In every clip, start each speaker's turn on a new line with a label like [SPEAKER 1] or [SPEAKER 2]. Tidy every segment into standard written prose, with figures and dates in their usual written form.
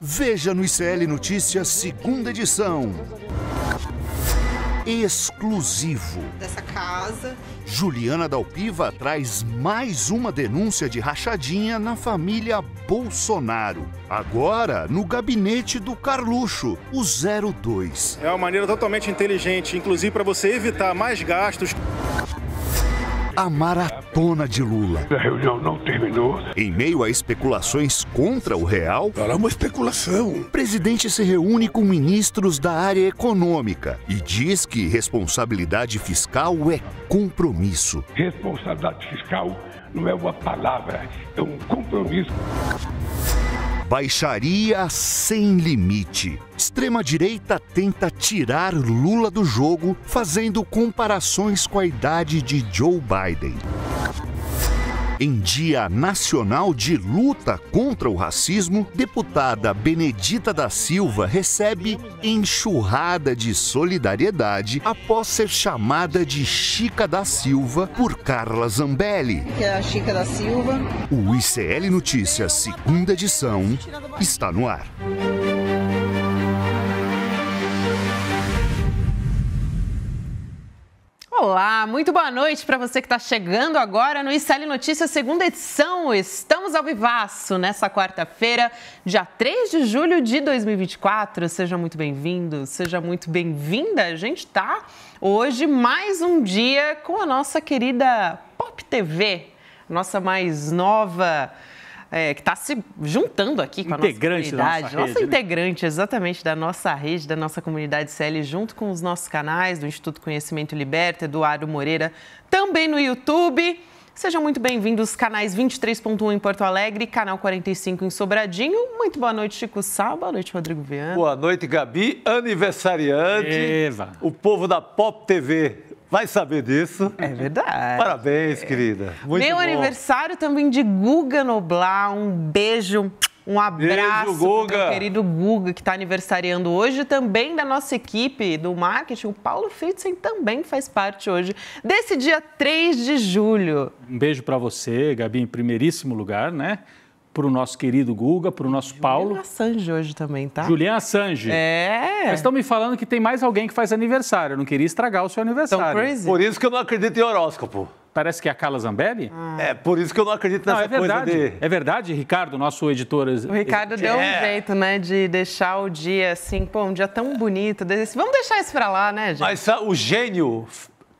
[SPEAKER 1] Veja no ICL Notícias, segunda edição. Exclusivo.
[SPEAKER 2] Dessa casa.
[SPEAKER 1] Juliana Dalpiva traz mais uma denúncia de rachadinha na família Bolsonaro. Agora, no gabinete do Carluxo, o 02.
[SPEAKER 3] É uma maneira totalmente inteligente, inclusive para você evitar mais gastos.
[SPEAKER 1] A maratona de Lula.
[SPEAKER 4] A reunião não terminou.
[SPEAKER 1] Em meio a especulações contra o real,
[SPEAKER 4] Ela é uma especulação.
[SPEAKER 1] o presidente se reúne com ministros da área econômica e diz que responsabilidade fiscal é compromisso.
[SPEAKER 4] Responsabilidade fiscal não é uma palavra, é um compromisso.
[SPEAKER 1] Baixaria sem limite. Extrema-direita tenta tirar Lula do jogo, fazendo comparações com a idade de Joe Biden. Em Dia Nacional de Luta contra o Racismo, deputada Benedita da Silva recebe enxurrada de solidariedade após ser chamada de Chica da Silva por Carla Zambelli.
[SPEAKER 2] Que é a Chica da Silva.
[SPEAKER 1] O ICL Notícias, segunda edição, está no ar.
[SPEAKER 5] Olá, muito boa noite para você que está chegando agora no ICL Notícias, segunda edição. Estamos ao vivaço nessa quarta-feira, dia 3 de julho de 2024. Seja muito bem-vindo, seja muito bem-vinda. A gente está hoje mais um dia com a nossa querida Pop TV, nossa mais nova... que está se juntando aqui com a nossa comunidade. Nossa integrante, exatamente, da nossa rede, da nossa comunidade CL, junto com os nossos canais do Instituto Conhecimento Liberta, Eduardo Moreira, também no YouTube. Sejam muito bem-vindos, canais 23.1 em Porto Alegre, canal 45 em Sobradinho. Muito boa noite, Chico Sá. Boa noite, Rodrigo Viana.
[SPEAKER 6] Boa noite, Gabi. Aniversariante.
[SPEAKER 7] Eva.
[SPEAKER 6] O povo da Pop TV vai saber disso.
[SPEAKER 5] É verdade.
[SPEAKER 6] Parabéns, querida. Muito
[SPEAKER 5] Meu
[SPEAKER 6] bom.
[SPEAKER 5] aniversário também de Guga Noblar. Um beijo, um abraço
[SPEAKER 6] Beijo, Guga.
[SPEAKER 5] pro meu querido Guga, que está aniversariando hoje. Também da nossa equipe do marketing, o Paulo Fritzen também faz parte hoje desse dia 3 de julho.
[SPEAKER 7] Um beijo para você, Gabi, em primeiríssimo lugar, né? Para o nosso querido Guga, para o nosso Paulo.
[SPEAKER 5] Julian Assange hoje também, tá?
[SPEAKER 7] Julian Assange.
[SPEAKER 5] É.
[SPEAKER 7] Mas estão me falando que tem mais alguém que faz aniversário. Eu não queria estragar o seu aniversário.
[SPEAKER 5] Tão crazy.
[SPEAKER 6] Por isso que eu não acredito em horóscopo.
[SPEAKER 7] Parece que é a Carla Zambelli?
[SPEAKER 6] É, por isso que eu não acredito
[SPEAKER 7] Não,
[SPEAKER 6] nessa
[SPEAKER 7] é verdade.
[SPEAKER 6] coisa de...
[SPEAKER 7] É verdade, Ricardo, nosso editor.
[SPEAKER 5] O Ricardo deu um jeito, né, de deixar o dia assim, pô, um dia tão bonito desse. Vamos deixar isso pra lá, né, gente?
[SPEAKER 6] Mas o gênio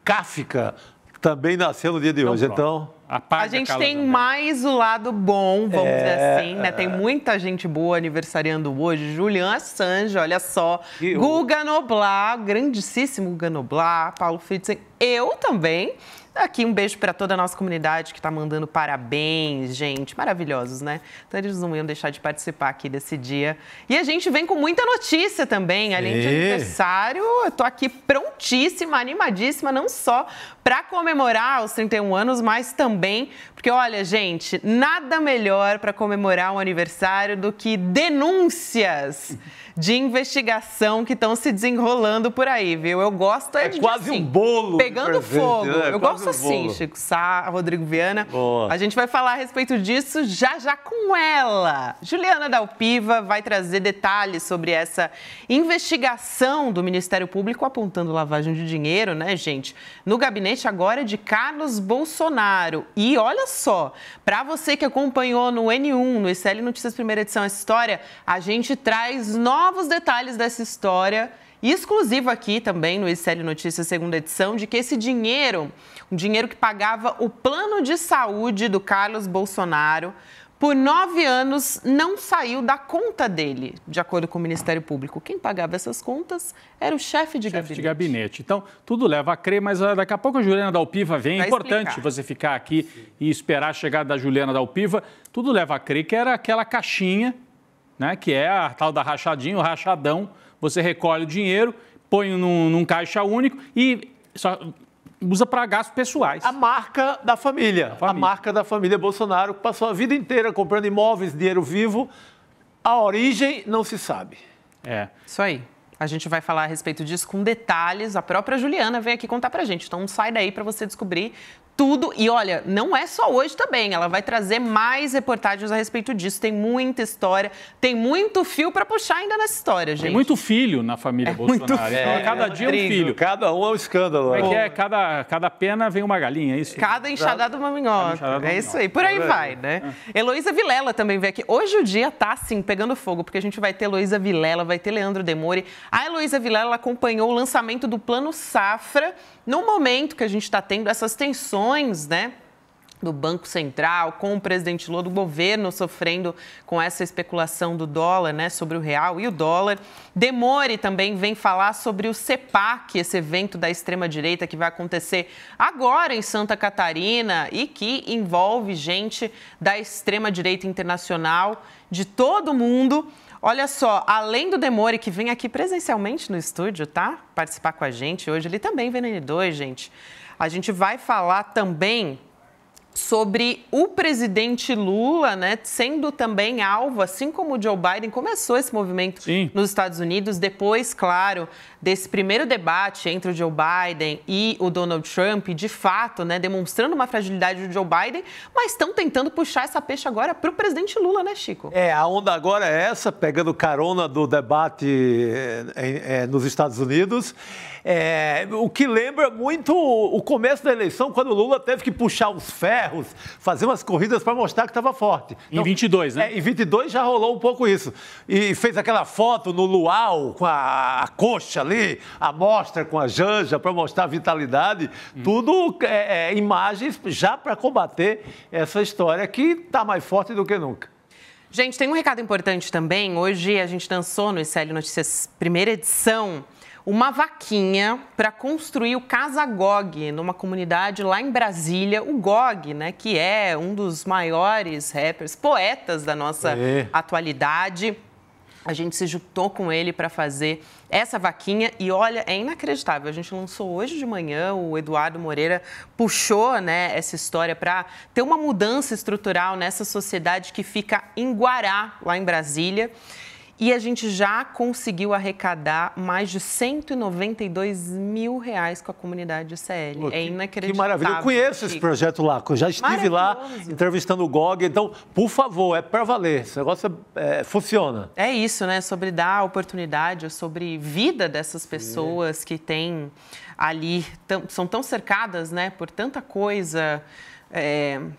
[SPEAKER 6] Kafka também nasceu no dia de hoje, então...
[SPEAKER 5] A gente tem mais o lado bom, vamos dizer assim, né? Tem muita gente boa aniversariando hoje. Julian Assange, olha só. Guga Noblar, grandíssimo Guga Noblar. Paulo Fritzen, eu também. Aqui um beijo para toda a nossa comunidade que está mandando parabéns, gente. Maravilhosos, né? Então eles não iam deixar de participar aqui desse dia. E a gente vem com muita notícia também, além de aniversário. Eu tô aqui prontíssima, animadíssima, não só para comemorar os 31 anos, mas também porque, olha, gente, nada melhor para comemorar um aniversário do que denúncias de investigação que estão se desenrolando por aí, viu? Eu gosto
[SPEAKER 6] É
[SPEAKER 5] de
[SPEAKER 6] quase
[SPEAKER 5] assim,
[SPEAKER 6] um bolo.
[SPEAKER 5] pegando
[SPEAKER 6] de presente,
[SPEAKER 5] fogo.
[SPEAKER 6] né?
[SPEAKER 5] Eu
[SPEAKER 6] Quase
[SPEAKER 5] gosto assim,
[SPEAKER 6] bolo.
[SPEAKER 5] Chico Sá, Rodrigo Viana.
[SPEAKER 6] Boa.
[SPEAKER 5] A gente vai falar a respeito disso já já com ela. Juliana Dalpiva vai trazer detalhes sobre essa investigação do Ministério Público apontando lavagem de dinheiro, né, gente? No gabinete agora de Carlos Bolsonaro. E olha só, para você que acompanhou no N1, no ICL Notícias Primeira Edição, essa história, a gente traz novos detalhes dessa história, exclusivo aqui também no ICL Notícias Segunda Edição, de que esse dinheiro, um dinheiro que pagava o plano de saúde do Carlos Bolsonaro, por 9 anos não saiu da conta dele, de acordo com o Ministério Público. Quem pagava essas contas era o chefe de gabinete.
[SPEAKER 7] Então, tudo leva a crer, mas daqui a pouco a Juliana Dalpiva vem. É importante
[SPEAKER 5] explicar.
[SPEAKER 7] você ficar aqui e esperar a chegada da Juliana Dalpiva. Tudo leva a crer que era aquela caixinha, né, que é a tal da rachadinha, o rachadão. Você recolhe o dinheiro, põe num caixa único e só usa para gastos pessoais.
[SPEAKER 6] A marca da família. A marca da família Bolsonaro, que passou a vida inteira comprando imóveis, dinheiro vivo. A origem não se sabe.
[SPEAKER 7] É.
[SPEAKER 5] Isso aí. A gente vai falar a respeito disso com detalhes. A própria Juliana vem aqui contar pra gente. Então não sai daí para você descobrir tudo. E olha, não é só hoje também, ela vai trazer mais reportagens a respeito disso. Tem muita história, tem muito fio para puxar ainda nessa história, gente.
[SPEAKER 7] Tem muito filho na família Bolsonaro. Então, cada dia é um filho.
[SPEAKER 6] Cada um é um escândalo.
[SPEAKER 7] Cada pena vem uma galinha, é isso?
[SPEAKER 5] Cada enxadada uma minhoca. É isso aí, por aí vai, né? Heloísa Vilela também veio aqui. Hoje o dia tá, assim, pegando fogo, porque a gente vai ter Heloísa Vilela, vai ter Leandro Demore. A Heloísa Vilela acompanhou o lançamento do Plano Safra no momento que a gente está tendo essas tensões, né, do Banco Central, com o presidente Lula, do governo sofrendo com essa especulação do dólar, né, sobre o real e o dólar. Demore também vem falar sobre o CEPAC, esse evento da extrema-direita que vai acontecer agora em Santa Catarina e que envolve gente da extrema-direita internacional, de todo mundo. Olha só, além do Demore, que vem aqui presencialmente no estúdio, tá? Participar com a gente hoje, ele também vem no N2, gente. A gente vai falar também sobre o presidente Lula, né, sendo também alvo, assim como o Joe Biden, começou esse movimento nos Estados Unidos, depois, claro, desse primeiro debate entre o Joe Biden e o Donald Trump, de fato, né, demonstrando uma fragilidade do Joe Biden, mas estão tentando puxar essa peixe agora para o presidente Lula, né, Chico?
[SPEAKER 6] A onda agora é essa, pegando carona do debate nos Estados Unidos, o que lembra muito o começo da eleição, quando o Lula teve que puxar os ferros, fazer umas corridas para mostrar que estava forte. Então,
[SPEAKER 7] em 22, né?
[SPEAKER 6] Em 22 já rolou um pouco isso. E fez aquela foto no luau com a coxa ali, a mostra com a Janja para mostrar a vitalidade. Tudo imagens já para combater essa história que está mais forte do que nunca.
[SPEAKER 5] Gente, tem um recado importante também. Hoje a gente lançou no ICL Notícias, primeira edição, uma vaquinha para construir o Casa Gog, numa comunidade lá em Brasília. O Gog, né, que é um dos maiores rappers, poetas da nossa atualidade. A gente se juntou com ele para fazer essa vaquinha e, olha, é inacreditável. A gente lançou hoje de manhã, o Eduardo Moreira puxou, né, essa história para ter uma mudança estrutural nessa sociedade que fica em Guará, lá em Brasília. E a gente já conseguiu arrecadar mais de R$192 mil com a comunidade ICL. É inacreditável.
[SPEAKER 6] Que maravilha. Eu conheço esse projeto lá, eu já estive lá entrevistando o Gog. Então, por favor, é para valer. Esse negócio funciona.
[SPEAKER 5] É isso, né? Sobre dar oportunidade, sobre vida dessas pessoas que têm ali, são tão cercadas, né, por tanta coisa.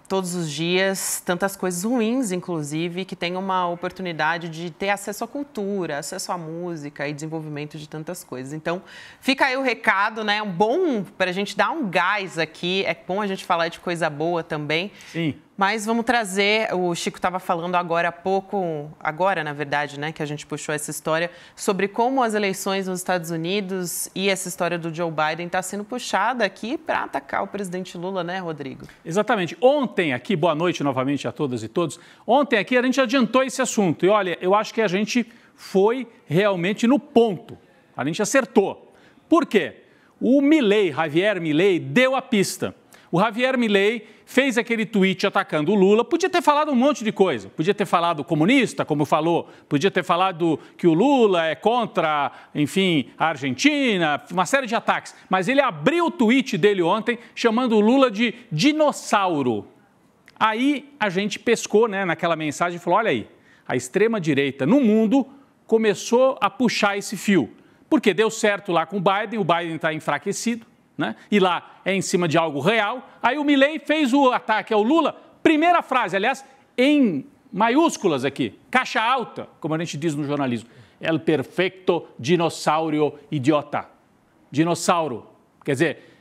[SPEAKER 5] Todos os dias, tantas coisas ruins, inclusive, que tem uma oportunidade de ter acesso à cultura, acesso à música e desenvolvimento de tantas coisas. Então, fica aí o recado, né? Bom para a gente dar um gás aqui, é bom a gente falar de coisa boa também.
[SPEAKER 7] Sim.
[SPEAKER 5] Mas vamos trazer, o Chico estava falando agora há pouco, agora, na verdade, né, que a gente puxou essa história, sobre como as eleições nos Estados Unidos e essa história do Joe Biden está sendo puxada aqui para atacar o presidente Lula, né, Rodrigo?
[SPEAKER 7] Exatamente. Ontem aqui, boa noite novamente a todas e todos, ontem aqui a gente adiantou esse assunto e olha, eu acho que a gente foi realmente no ponto, a gente acertou. Por quê? O Javier Milei, deu a pista. O Javier Milei fez aquele tweet atacando o Lula, podia ter falado um monte de coisa, podia ter falado comunista, como falou, podia ter falado que o Lula é contra, enfim, a Argentina, uma série de ataques. Mas ele abriu o tweet dele ontem chamando o Lula de dinossauro. Aí a gente pescou, né, naquela mensagem e falou, olha aí, a extrema-direita no mundo começou a puxar esse fio. Porque deu certo lá com o Biden está enfraquecido. Né? E lá é em cima de algo real. Aí o Milei fez o ataque ao Lula. Primeira frase, aliás, em maiúsculas aqui, caixa alta, como a gente diz no jornalismo. El perfecto dinossauro idiota. Dinossauro. Quer dizer,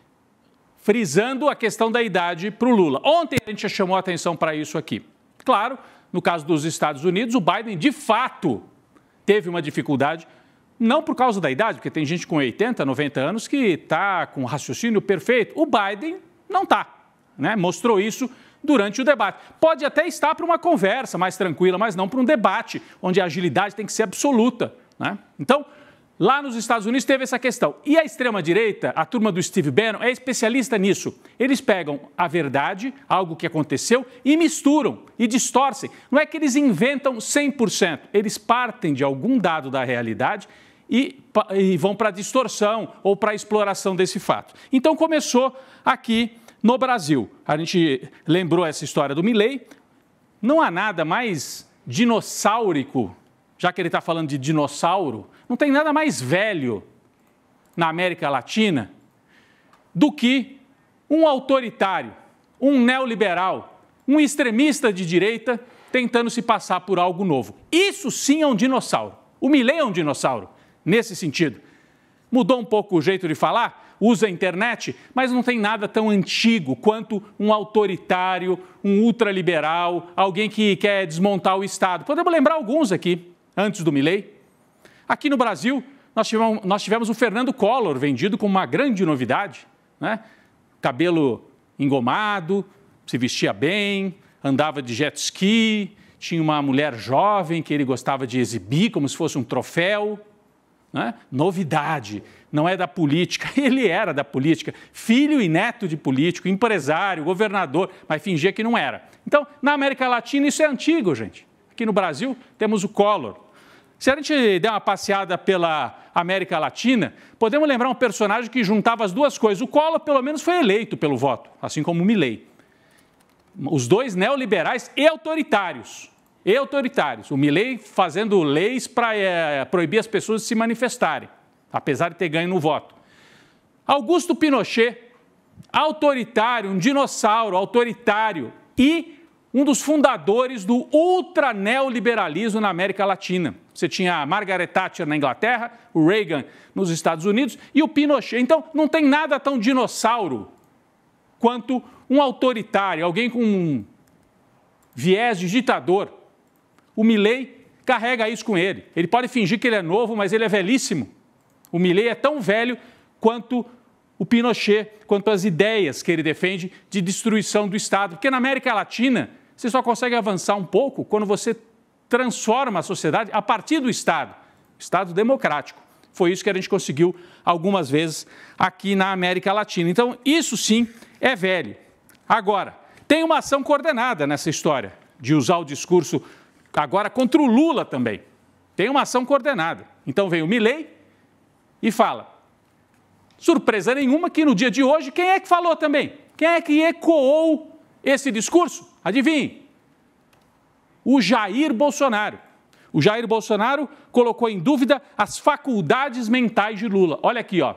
[SPEAKER 7] frisando a questão da idade para o Lula. Ontem a gente já chamou a atenção para isso aqui. Claro, no caso dos Estados Unidos, o Biden, de fato, teve uma dificuldade. Não por causa da idade, porque tem gente com 80, 90 anos que está com raciocínio perfeito. O Biden não está, né? Mostrou isso durante o debate. Pode até estar para uma conversa mais tranquila, mas não para um debate, onde a agilidade tem que ser absoluta, né? Então, lá nos Estados Unidos teve essa questão. E a extrema-direita, a turma do Steve Bannon, é especialista nisso. Eles pegam a verdade, algo que aconteceu, e misturam e distorcem. Não é que eles inventam 100%, eles partem de algum dado da realidade e vão para a distorção ou para a exploração desse fato. Então começou aqui no Brasil. A gente lembrou essa história do Milei. Não há nada mais dinossáurico, já que ele está falando de dinossauro, não tem nada mais velho na América Latina do que um autoritário, um neoliberal, um extremista de direita tentando se passar por algo novo. Isso sim é um dinossauro. O Milei é um dinossauro, nesse sentido. Mudou um pouco o jeito de falar, usa a internet, mas não tem nada tão antigo quanto um autoritário, um ultraliberal, alguém que quer desmontar o Estado. Podemos lembrar alguns aqui, antes do Milei. Aqui no Brasil, nós tivemos o Fernando Collor vendido como uma grande novidade, né? Cabelo engomado, se vestia bem, andava de jet ski, tinha uma mulher jovem que ele gostava de exibir como se fosse um troféu. Né? Novidade, não é da política, ele era da política, filho e neto de político, empresário, governador, mas fingia que não era. Então, na América Latina isso é antigo, gente. Aqui no Brasil temos o Collor. Se a gente der uma passeada pela América Latina, podemos lembrar um personagem que juntava as duas coisas. O Collor, pelo menos, foi eleito pelo voto, assim como o Milei. Os dois neoliberais e autoritários. O Milei fazendo leis para proibir as pessoas de se manifestarem, apesar de ter ganho no voto. Augusto Pinochet, autoritário, um dinossauro autoritário e um dos fundadores do ultraneoliberalismo na América Latina. Você tinha a Margaret Thatcher na Inglaterra, o Reagan nos Estados Unidos e o Pinochet. Então, não tem nada tão dinossauro quanto um autoritário, alguém com um viés de ditador. O Milei carrega isso com ele. Ele pode fingir que ele é novo, mas ele é velhíssimo. O Milei é tão velho quanto o Pinochet, quanto as ideias que ele defende de destruição do Estado. Porque na América Latina, você só consegue avançar um pouco quando você transforma a sociedade a partir do Estado. Estado democrático. Foi isso que a gente conseguiu algumas vezes aqui na América Latina. Então, isso sim é velho. Agora, tem uma ação coordenada nessa história de usar o discurso agora contra o Lula também. Tem uma ação coordenada. Então vem o Milei e fala. Surpresa nenhuma que no dia de hoje, quem é que falou também? Quem é que ecoou esse discurso? Adivinhe? O Jair Bolsonaro. O Jair Bolsonaro colocou em dúvida as faculdades mentais de Lula. Olha aqui, ó.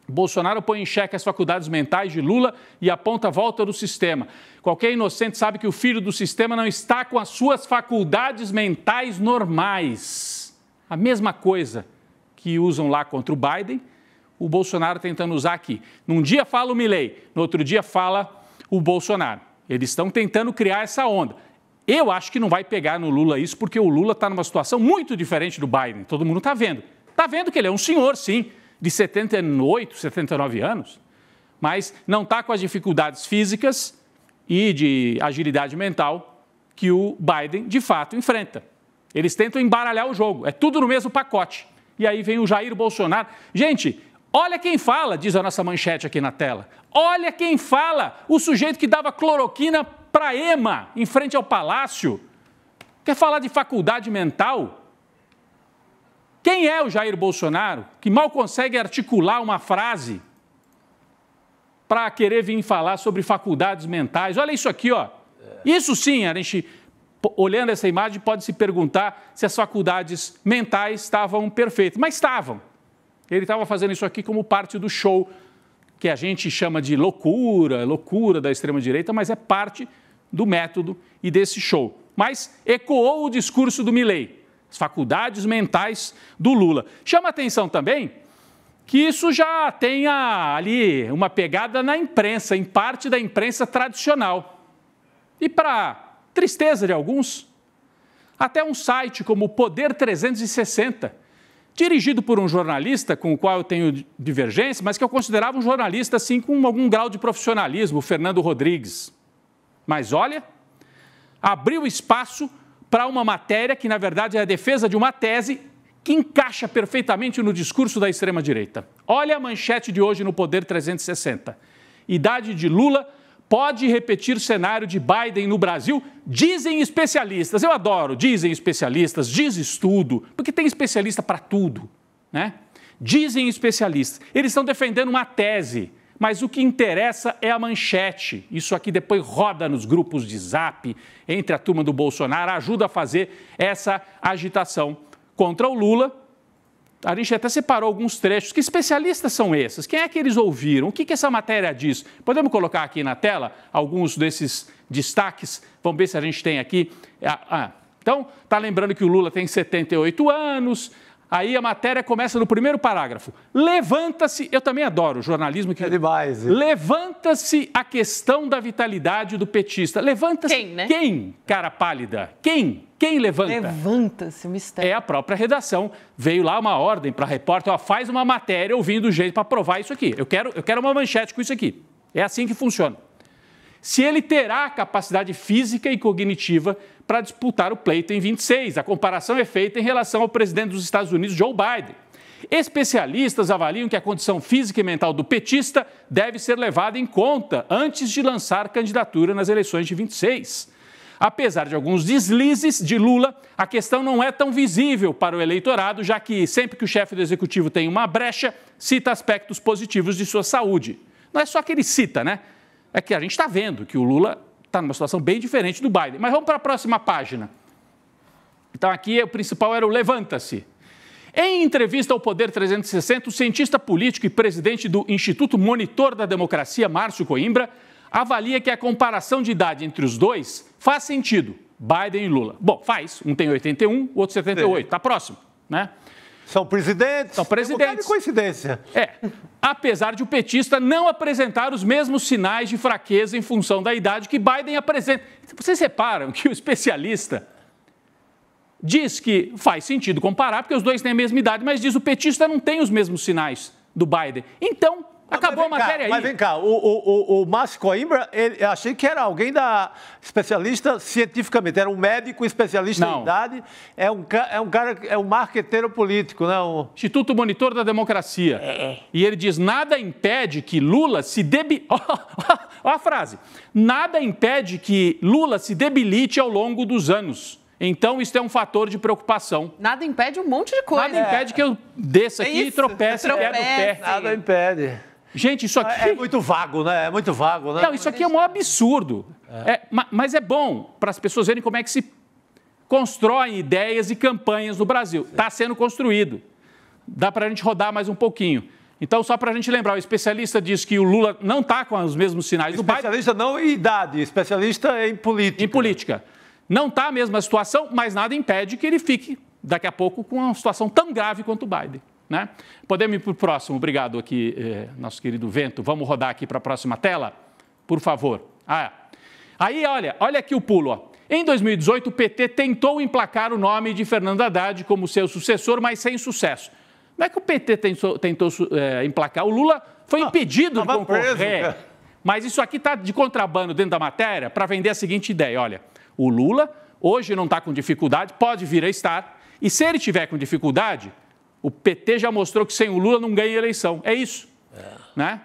[SPEAKER 7] Bolsonaro põe em xeque as faculdades mentais de Lula e aponta a volta do sistema. Qualquer inocente sabe que o filho do sistema não está com as suas faculdades mentais normais. A mesma coisa que usam lá contra o Biden, o Bolsonaro tentando usar aqui. Num dia fala o Milei, no outro dia fala o Bolsonaro. Eles estão tentando criar essa onda. Eu acho que não vai pegar no Lula isso, porque o Lula está numa situação muito diferente do Biden. Todo mundo está vendo. Está vendo que ele é um senhor, sim, de 78, 79 anos, mas não está com as dificuldades físicas e de agilidade mental que o Biden, de fato, enfrenta. Eles tentam embaralhar o jogo, é tudo no mesmo pacote. E aí vem o Jair Bolsonaro. Gente, olha quem fala, diz a nossa manchete aqui na tela. Olha quem fala, o sujeito que dava cloroquina para Ema, em frente ao Palácio. Quer falar de faculdade mental? Quem é o Jair Bolsonaro, que mal consegue articular uma frase para querer vir falar sobre faculdades mentais? Olha isso aqui, ó. Isso sim, a gente, olhando essa imagem, pode se perguntar se as faculdades mentais estavam perfeitas. Mas estavam. Ele estava fazendo isso aqui como parte do show, que a gente chama de loucura da extrema-direita, mas é parte do método e desse show. Mas ecoou o discurso do Milei. As faculdades mentais do Lula. Chama atenção também que isso já tem ali uma pegada na imprensa, em parte da imprensa tradicional. E para tristeza de alguns, até um site como o Poder 360, dirigido por um jornalista com o qual eu tenho divergência, mas que eu considerava um jornalista assim com algum grau de profissionalismo, o Fernando Rodrigues. Mas olha, abriu espaço para uma matéria que, na verdade, é a defesa de uma tese que encaixa perfeitamente no discurso da extrema-direita. Olha a manchete de hoje no Poder 360. Idade de Lula pode repetir cenário de Biden no Brasil? Dizem especialistas. Eu adoro, dizem especialistas, diz estudo, porque tem especialista para tudo, né? Dizem especialistas. Eles estão defendendo uma tese. Mas o que interessa é a manchete. Isso aqui depois roda nos grupos de zap, entre a turma do Bolsonaro, ajuda a fazer essa agitação contra o Lula. A gente até separou alguns trechos. Que especialistas são esses? Quem é que eles ouviram? O que essa matéria diz? Podemos colocar aqui na tela alguns desses destaques? Vamos ver se a gente tem aqui. Então, está lembrando que o Lula tem 78 anos. Aí a matéria começa no primeiro parágrafo. Levanta-se, eu também adoro jornalismo.
[SPEAKER 6] É demais.
[SPEAKER 7] Levanta-se a questão da vitalidade do petista. Levanta-se.
[SPEAKER 5] Quem, né?
[SPEAKER 7] Quem, cara pálida? Quem? Quem levanta?
[SPEAKER 5] Levanta-se, o mistério.
[SPEAKER 7] É a própria redação. Veio lá uma ordem para a repórter, ó, faz uma matéria ouvindo gente para provar isso aqui. Eu quero uma manchete com isso aqui. É assim que funciona. Se ele terá capacidade física e cognitiva para disputar o pleito em 26. A comparação é feita em relação ao presidente dos Estados Unidos, Joe Biden. Especialistas avaliam que a condição física e mental do petista deve ser levada em conta antes de lançar candidatura nas eleições de 26. Apesar de alguns deslizes de Lula, a questão não é tão visível para o eleitorado, já que sempre que o chefe do executivo tem uma brecha, cita aspectos positivos de sua saúde. Não é só que ele cita, né? É que a gente está vendo que o Lula está numa situação bem diferente do Biden. Mas vamos para a próxima página. Então aqui o principal era o levanta-se. Em entrevista ao Poder 360, o cientista político e presidente do Instituto Monitor da Democracia, Márcio Coimbra, avalia que a comparação de idade entre os dois faz sentido, Biden e Lula. Bom, faz. Um tem 81, o outro 78. Está próximo, né?
[SPEAKER 6] São presidentes.
[SPEAKER 7] São presidentes.
[SPEAKER 6] É uma coincidência.
[SPEAKER 7] Apesar de o petista não apresentar os mesmos sinais de fraqueza em função da idade que Biden apresenta. Vocês reparam que o especialista diz que faz sentido comparar, porque os dois têm a mesma idade, mas diz que o petista não tem os mesmos sinais do Biden. Então, acabou a matéria aí.
[SPEAKER 6] Mas vem cá, o Márcio Coimbra, eu achei que era alguém especialista cientificamente, era um médico especialista em idade, é um marqueteiro político, né?
[SPEAKER 7] Instituto Monitor da Democracia. E ele diz, nada impede que Lula se debilite... Olha a frase. Nada impede que Lula se debilite ao longo dos anos. Então, isso é um fator de preocupação.
[SPEAKER 5] Nada impede um monte de coisa.
[SPEAKER 7] Nada impede que eu desça aqui e tropece no pé.
[SPEAKER 6] Nada impede.
[SPEAKER 7] Gente, isso aqui...
[SPEAKER 6] É muito vago, né? É muito vago, né?
[SPEAKER 7] Não, isso aqui é um absurdo. Mas é bom para as pessoas verem como é que se constroem ideias e campanhas no Brasil. Está sendo construído. Dá para a gente rodar mais um pouquinho. Então, só para a gente lembrar, o especialista diz que o Lula não está com os mesmos sinais do Biden.
[SPEAKER 6] Especialista não em idade, especialista em política.
[SPEAKER 7] Em política. Não está a mesma situação, mas nada impede que ele fique, daqui a pouco, com uma situação tão grave quanto o Biden. Né? Podemos ir para o próximo, obrigado aqui, nosso querido Vento. Vamos rodar aqui para a próxima tela, por favor. Aí, olha aqui o pulo. Ó. Em 2018, o PT tentou emplacar o nome de Fernando Haddad como seu sucessor, mas sem sucesso. Não é que o PT tentou emplacar, o Lula foi impedido de concorrer. Preso, mas isso aqui está de contrabando dentro da matéria para vender a seguinte ideia, olha, o Lula hoje não está com dificuldade, pode vir a estar, e se ele tiver com dificuldade... O PT já mostrou que sem o Lula não ganha eleição. É isso. Né?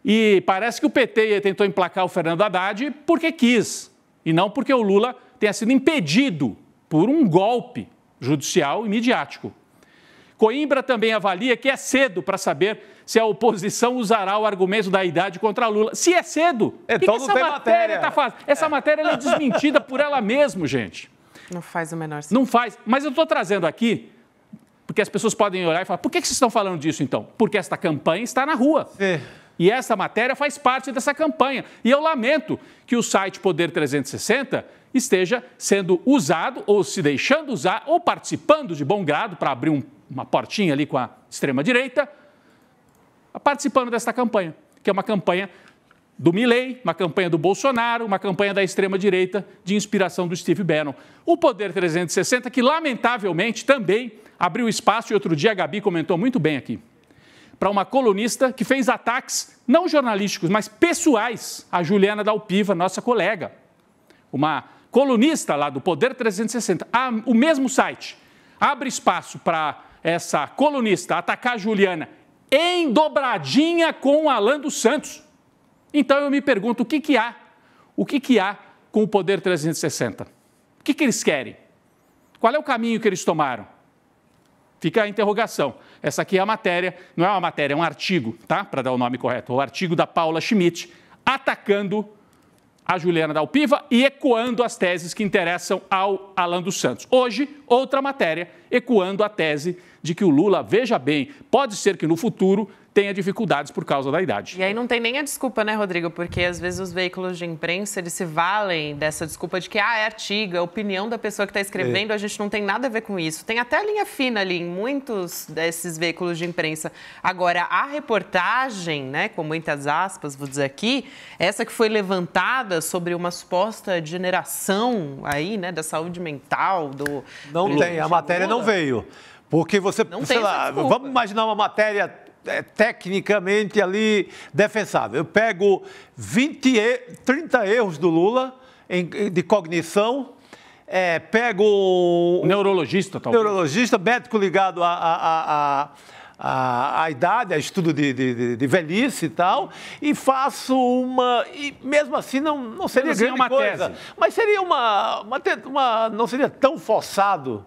[SPEAKER 7] E parece que o PT tentou emplacar o Fernando Haddad porque quis. E não porque o Lula tenha sido impedido por um golpe judicial e midiático. Coimbra também avalia que é cedo para saber se a oposição usará o argumento da idade contra Lula. Se é cedo,
[SPEAKER 6] então
[SPEAKER 7] o que essa matéria está fazendo? Essa matéria é desmentida por ela mesma, gente.
[SPEAKER 5] Não faz o menor sentido.
[SPEAKER 7] Não faz. Mas eu estou trazendo aqui... Porque as pessoas podem olhar e falar, por que vocês estão falando disso, então? Porque esta campanha está na rua. E essa matéria faz parte dessa campanha. E eu lamento que o site Poder 360 esteja sendo usado, ou se deixando usar, ou participando de bom grado para abrir uma portinha ali com a extrema-direita, participando desta campanha, que é uma campanha do Milei, uma campanha do Bolsonaro, uma campanha da extrema-direita de inspiração do Steve Bannon. O Poder 360, que lamentavelmente também abriu espaço, e outro dia a Gabi comentou muito bem aqui, para uma colunista que fez ataques não jornalísticos, mas pessoais, a Juliana Dalpiva, nossa colega. Uma colunista lá do Poder 360, o mesmo site, abre espaço para essa colunista atacar a Juliana em dobradinha com o Alan dos Santos. Então eu me pergunto, o que há com o Poder 360? O que eles querem? Qual é o caminho que eles tomaram? Fica a interrogação. Essa aqui é a matéria, não é uma matéria, é um artigo, tá? Para dar o nome correto. O artigo da Paula Schmidt, atacando a Juliana Dalpiva e ecoando as teses que interessam ao Alan dos Santos. Hoje, outra matéria ecoando a tese de que o Lula, veja bem, pode ser que no futuro tenha dificuldades por causa da idade.
[SPEAKER 5] E aí não tem nem a desculpa, né, Rodrigo? Porque às vezes os veículos de imprensa, eles se valem dessa desculpa de que é artigo, é a opinião da pessoa que está escrevendo, a gente não tem nada a ver com isso. Tem até a linha fina ali em muitos desses veículos de imprensa. Agora, a reportagem, né, com muitas aspas, vou dizer aqui, essa que foi levantada sobre uma suposta degeneração aí, né, da saúde mental, do...
[SPEAKER 6] Não tem, a matéria não veio. Porque você,
[SPEAKER 5] não
[SPEAKER 6] sei lá, vamos imaginar uma matéria tecnicamente ali defensável. Eu pego 30 erros do Lula de cognição, pego
[SPEAKER 7] um neurologista, talvez.
[SPEAKER 6] Neurologista, médico ligado à idade, a estudo de velhice e tal, e faço uma... E mesmo assim não seria grande
[SPEAKER 7] uma
[SPEAKER 6] coisa,
[SPEAKER 7] tese.
[SPEAKER 6] mas seria não seria tão forçado.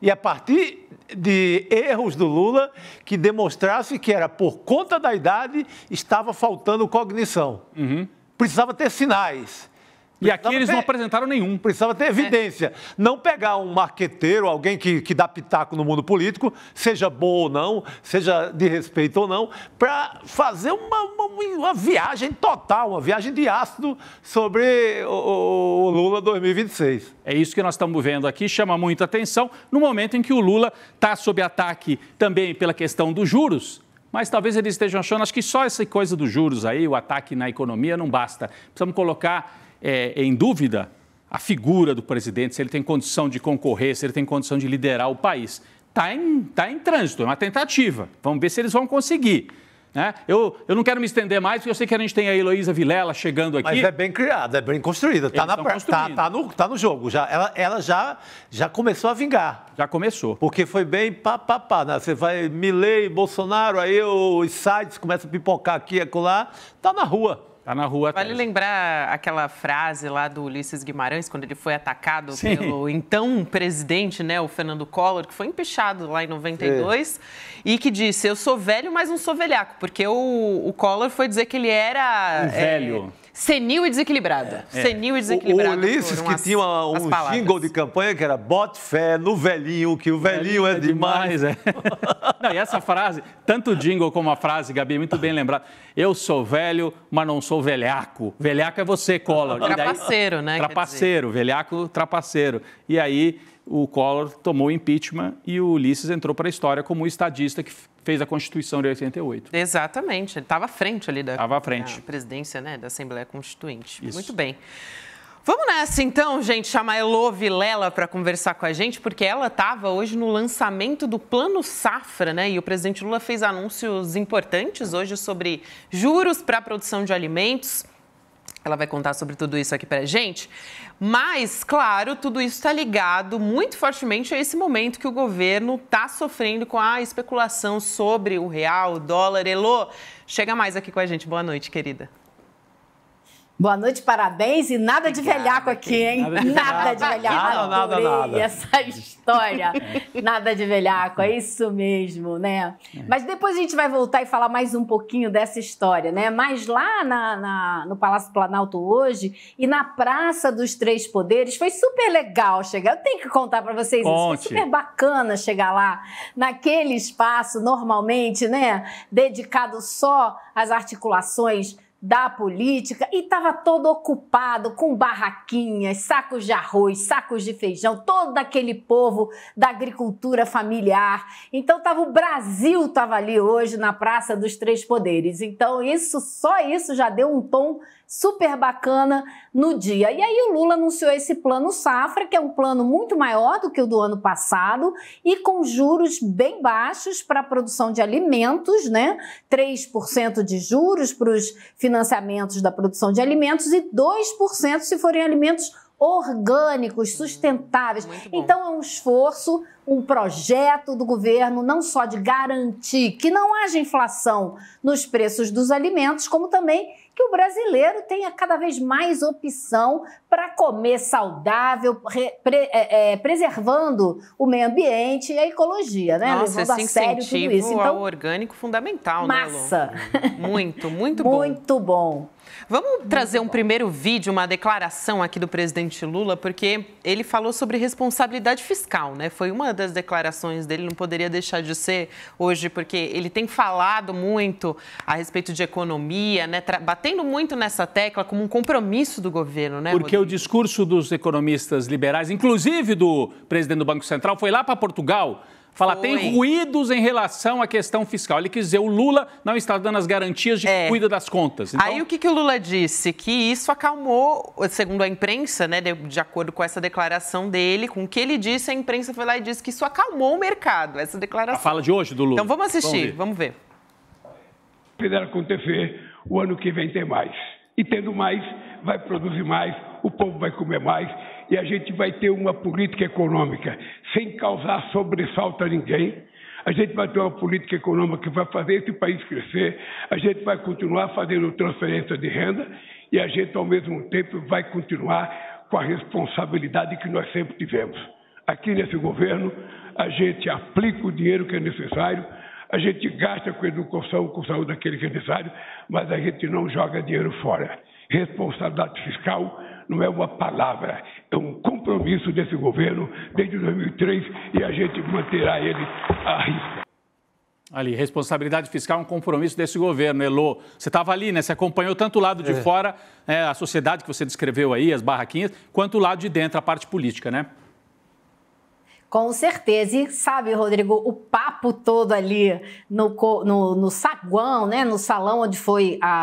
[SPEAKER 6] E a partir de erros do Lula que demonstrasse que era por conta da idade, estava faltando cognição. Precisava ter sinais.
[SPEAKER 7] E aqui eles não apresentaram nenhum.
[SPEAKER 6] Precisava ter evidência. Não pegar um marqueteiro, alguém que dá pitaco no mundo político, seja bom ou não, seja de respeito ou não, para fazer uma viagem total, uma viagem de ácido sobre o Lula 2026.
[SPEAKER 7] É isso que nós estamos vendo aqui, chama muita atenção, no momento em que o Lula está sob ataque também pela questão dos juros. Mas talvez eles estejam achando, acho que só essa coisa dos juros aí, o ataque na economia, não basta. Precisamos colocar em dúvida a figura do presidente, se ele tem condição de concorrer, se ele tem condição de liderar o país. Está em trânsito, é uma tentativa. Vamos ver se eles vão conseguir. Né? Eu não quero me estender mais, porque eu sei que a gente tem a Heloísa Vilela chegando aqui.
[SPEAKER 6] Mas é bem criada, é bem construída. Tá no jogo. Ela já começou a vingar.
[SPEAKER 7] Já começou.
[SPEAKER 6] Porque foi bem pá, né? Você vai Milei, Bolsonaro, aí os sites começam a pipocar aqui e acolá. Tá na rua.
[SPEAKER 7] Está na rua.
[SPEAKER 5] Vale lembrar aquela frase lá do Ulisses Guimarães, quando ele foi atacado pelo então presidente, né, o Fernando Collor, que foi empichado lá em 92, e que disse, eu sou velho, mas não sou velhaco, porque o Collor foi dizer que ele era...
[SPEAKER 7] velho.
[SPEAKER 5] Senil e desequilibrado. Senil e desequilibrado.
[SPEAKER 6] O Ulisses, que tinha um jingle de campanha que era bote fé no velhinho, que o velhinho é demais.
[SPEAKER 7] Não, e essa frase, tanto o jingle como a frase, Gabi, muito bem lembrado. Eu sou velho, mas não sou velhaco. Velhaco é você, Collor.
[SPEAKER 5] Trapaceiro, né?
[SPEAKER 7] Trapaceiro, velhaco, trapaceiro. E aí o Collor tomou o impeachment e o Ulisses entrou para a história como o estadista que fez a Constituição de 88.
[SPEAKER 5] Exatamente, ele estava à frente ali da presidência, né, da Assembleia Constituinte.
[SPEAKER 7] Isso.
[SPEAKER 5] Muito bem. Vamos nessa então, gente, chamar a Elo Vilela para conversar com a gente, porque ela estava hoje no lançamento do Plano Safra, né? E o presidente Lula fez anúncios importantes hoje sobre juros para a produção de alimentos. Ela vai contar sobre tudo isso aqui para a gente. Mas, claro, tudo isso está ligado muito fortemente a esse momento que o governo está sofrendo com a especulação sobre o real, o dólar. Elô, chega mais aqui com a gente. Boa noite, querida.
[SPEAKER 8] Boa noite, parabéns e nada de velhaco aqui, hein? Nada de velhaco.
[SPEAKER 6] Nada.
[SPEAKER 8] Essa história. Nada de velhaco, é isso mesmo, né? Mas depois a gente vai voltar e falar mais um pouquinho dessa história, né? Mas lá no Palácio Planalto hoje e na Praça dos Três Poderes foi super legal chegar. Eu tenho que contar para vocês isso. Foi super bacana chegar lá, naquele espaço normalmente, né? Dedicado só às articulações da política, e estava todo ocupado com barraquinhas, sacos de arroz, sacos de feijão, todo aquele povo da agricultura familiar. Então o Brasil estava ali hoje na Praça dos Três Poderes. Então só isso já deu um tom super bacana no dia. E aí o Lula anunciou esse Plano Safra, que é um plano muito maior do que o do ano passado e com juros bem baixos para a produção de alimentos, né? 3% de juros para os financiamentos da produção de alimentos e 2% se forem alimentos orgânicos, sustentáveis. Então é um esforço, um projeto do governo não só de garantir que não haja inflação nos preços dos alimentos, como também que o brasileiro tenha cada vez mais opção para comer saudável, preservando o meio ambiente e a ecologia, né?
[SPEAKER 5] Nossa,
[SPEAKER 8] levando a sério tudo isso.
[SPEAKER 5] Então,
[SPEAKER 8] Então,
[SPEAKER 5] ao orgânico fundamental,
[SPEAKER 8] massa.
[SPEAKER 5] né, Lu? Muito bom.
[SPEAKER 8] Muito bom.
[SPEAKER 5] Vamos trazer um primeiro vídeo, uma declaração aqui do presidente Lula, porque ele falou sobre responsabilidade fiscal, né? Foi uma das declarações dele, não poderia deixar de ser hoje, porque ele tem falado muito a respeito de economia, né? Batendo muito nessa tecla como um compromisso do governo, né,
[SPEAKER 7] Porque
[SPEAKER 5] Rodrigo?
[SPEAKER 7] o discurso dos economistas liberais, inclusive do presidente do Banco Central, foi lá para Portugal falar, tem ruídos em relação à questão fiscal. Ele quis dizer, o Lula não está dando as garantias de que cuida das contas. Então...
[SPEAKER 5] Aí o que o Lula disse? Que isso acalmou, segundo a imprensa, né, de acordo com essa declaração dele, com o que ele disse, a imprensa foi lá e disse que isso acalmou o mercado, essa declaração.
[SPEAKER 7] A fala de hoje do Lula.
[SPEAKER 5] Então vamos assistir, vamos ver.
[SPEAKER 4] Fizeram acontecer, o ano que vem tem mais. E tendo mais, vai produzir mais, o povo vai comer mais e a gente vai ter uma política econômica sem causar sobressalto a ninguém. A gente vai ter uma política econômica que vai fazer esse país crescer, a gente vai continuar fazendo transferência de renda e a gente, ao mesmo tempo, vai continuar com a responsabilidade que nós sempre tivemos. Aqui nesse governo, a gente aplica o dinheiro que é necessário, a gente gasta com educação, com saúde aquele que é necessário, mas a gente não joga dinheiro fora. Responsabilidade fiscal não é uma palavra, é um compromisso desse governo desde 2003 e a gente manterá ele à risca.
[SPEAKER 7] Ali, responsabilidade fiscal é um compromisso desse governo, Elô. Você estava ali, né? Você acompanhou tanto o lado de fora, a sociedade que você descreveu aí, as barraquinhas, quanto o lado de dentro, a parte política, né?
[SPEAKER 8] Com certeza. E sabe, Rodrigo, o papo todo ali no saguão, né, no salão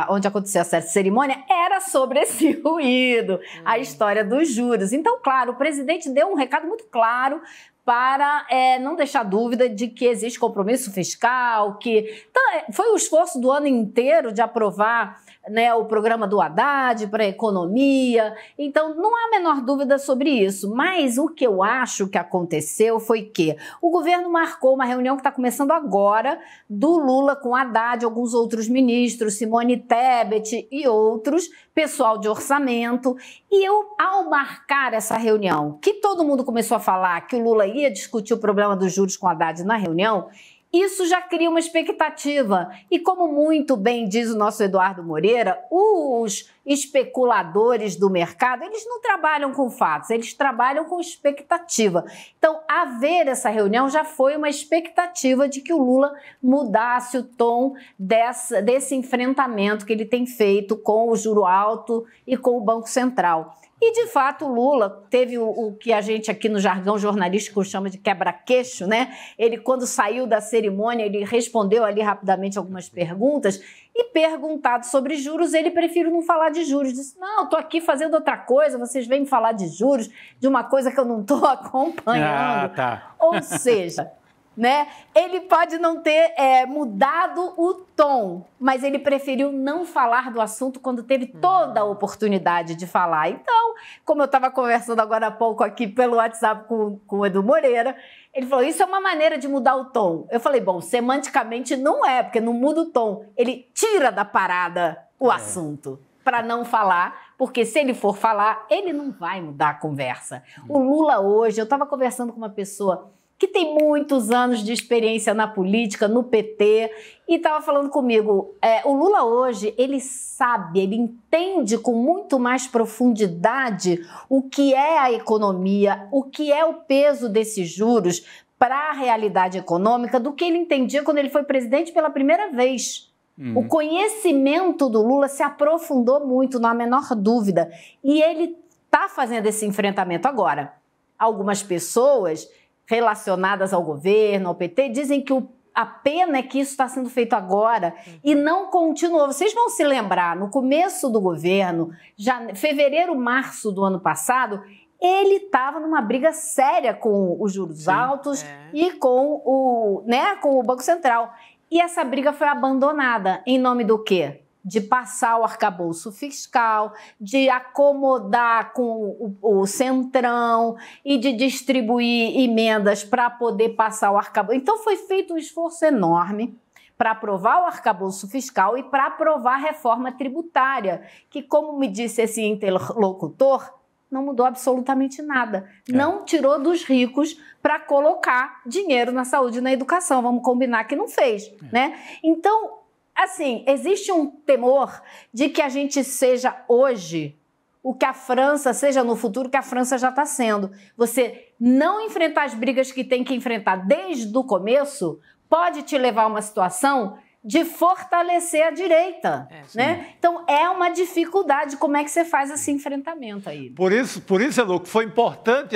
[SPEAKER 8] onde aconteceu essa cerimônia, era sobre esse ruído, a história dos juros. Então, claro, o presidente deu um recado muito claro para não deixar dúvida de que existe compromisso fiscal, então, foi o esforço do ano inteiro de aprovar, né, o programa do Haddad para a economia, então não há a menor dúvida sobre isso, mas o que eu acho que aconteceu foi que o governo marcou uma reunião que está começando agora, do Lula com Haddad, alguns outros ministros, Simone Tebet e outros, pessoal de orçamento, e ao marcar essa reunião, que todo mundo começou a falar que o Lula ia discutir o problema dos juros com Haddad na reunião, isso já cria uma expectativa. E como muito bem diz o nosso Eduardo Moreira, os especuladores do mercado, eles não trabalham com fatos, eles trabalham com expectativa. Então, haver essa reunião já foi uma expectativa de que o Lula mudasse o tom desse enfrentamento que ele tem feito com o juro alto e com o Banco Central. E, de fato, o Lula teve o que a gente aqui no jargão jornalístico chama de quebra-queixo, né? Ele, quando saiu da cerimônia, ele respondeu ali rapidamente algumas perguntas e, perguntado sobre juros, ele prefere não falar de juros. Disse, não, estou aqui fazendo outra coisa, vocês vêm falar de juros, de uma coisa que eu não estou acompanhando. Ou seja... né? Ele pode não ter mudado o tom, mas ele preferiu não falar do assunto quando teve toda a oportunidade de falar. Então, como eu estava conversando agora há pouco aqui pelo WhatsApp com o Edu Moreira, ele falou, isso é uma maneira de mudar o tom. Eu falei, bom, semanticamente não é, porque não muda o tom. Ele tira da parada o assunto para não falar, porque se ele for falar, ele não vai mudar a conversa. O Lula hoje, eu estava conversando com uma pessoa que tem muitos anos de experiência na política, no PT, e estava falando comigo, o Lula hoje, ele sabe, ele entende com muito mais profundidade o que é a economia, o que é o peso desses juros para a realidade econômica do que ele entendia quando ele foi presidente pela primeira vez. O conhecimento do Lula se aprofundou muito, não há a menor dúvida, e ele está fazendo esse enfrentamento agora. Algumas pessoas relacionadas ao governo, ao PT, dizem que a pena é que isso está sendo feito agora e não continuou. Vocês vão se lembrar, no começo do governo, já fevereiro, março do ano passado, ele estava numa briga séria com os juros altos e com o Banco Central. E essa briga foi abandonada em nome do quê? De passar o arcabouço fiscal, de acomodar com o Centrão e de distribuir emendas para poder passar o arcabouço. Então foi feito um esforço enorme para aprovar o arcabouço fiscal e para aprovar a reforma tributária, que, como me disse esse interlocutor, não mudou absolutamente nada. Não tirou dos ricos para colocar dinheiro na saúde e na educação. Vamos combinar que não fez, né? Então, assim, existe um temor de que a gente seja hoje o que a França seja no futuro, que a França já está sendo. Você não enfrentar as brigas que tem que enfrentar desde o começo pode te levar a uma situação de fortalecer a direita, né? Então, é uma dificuldade. Como é que você faz esse enfrentamento aí?
[SPEAKER 6] Por isso, Elô, que foi importante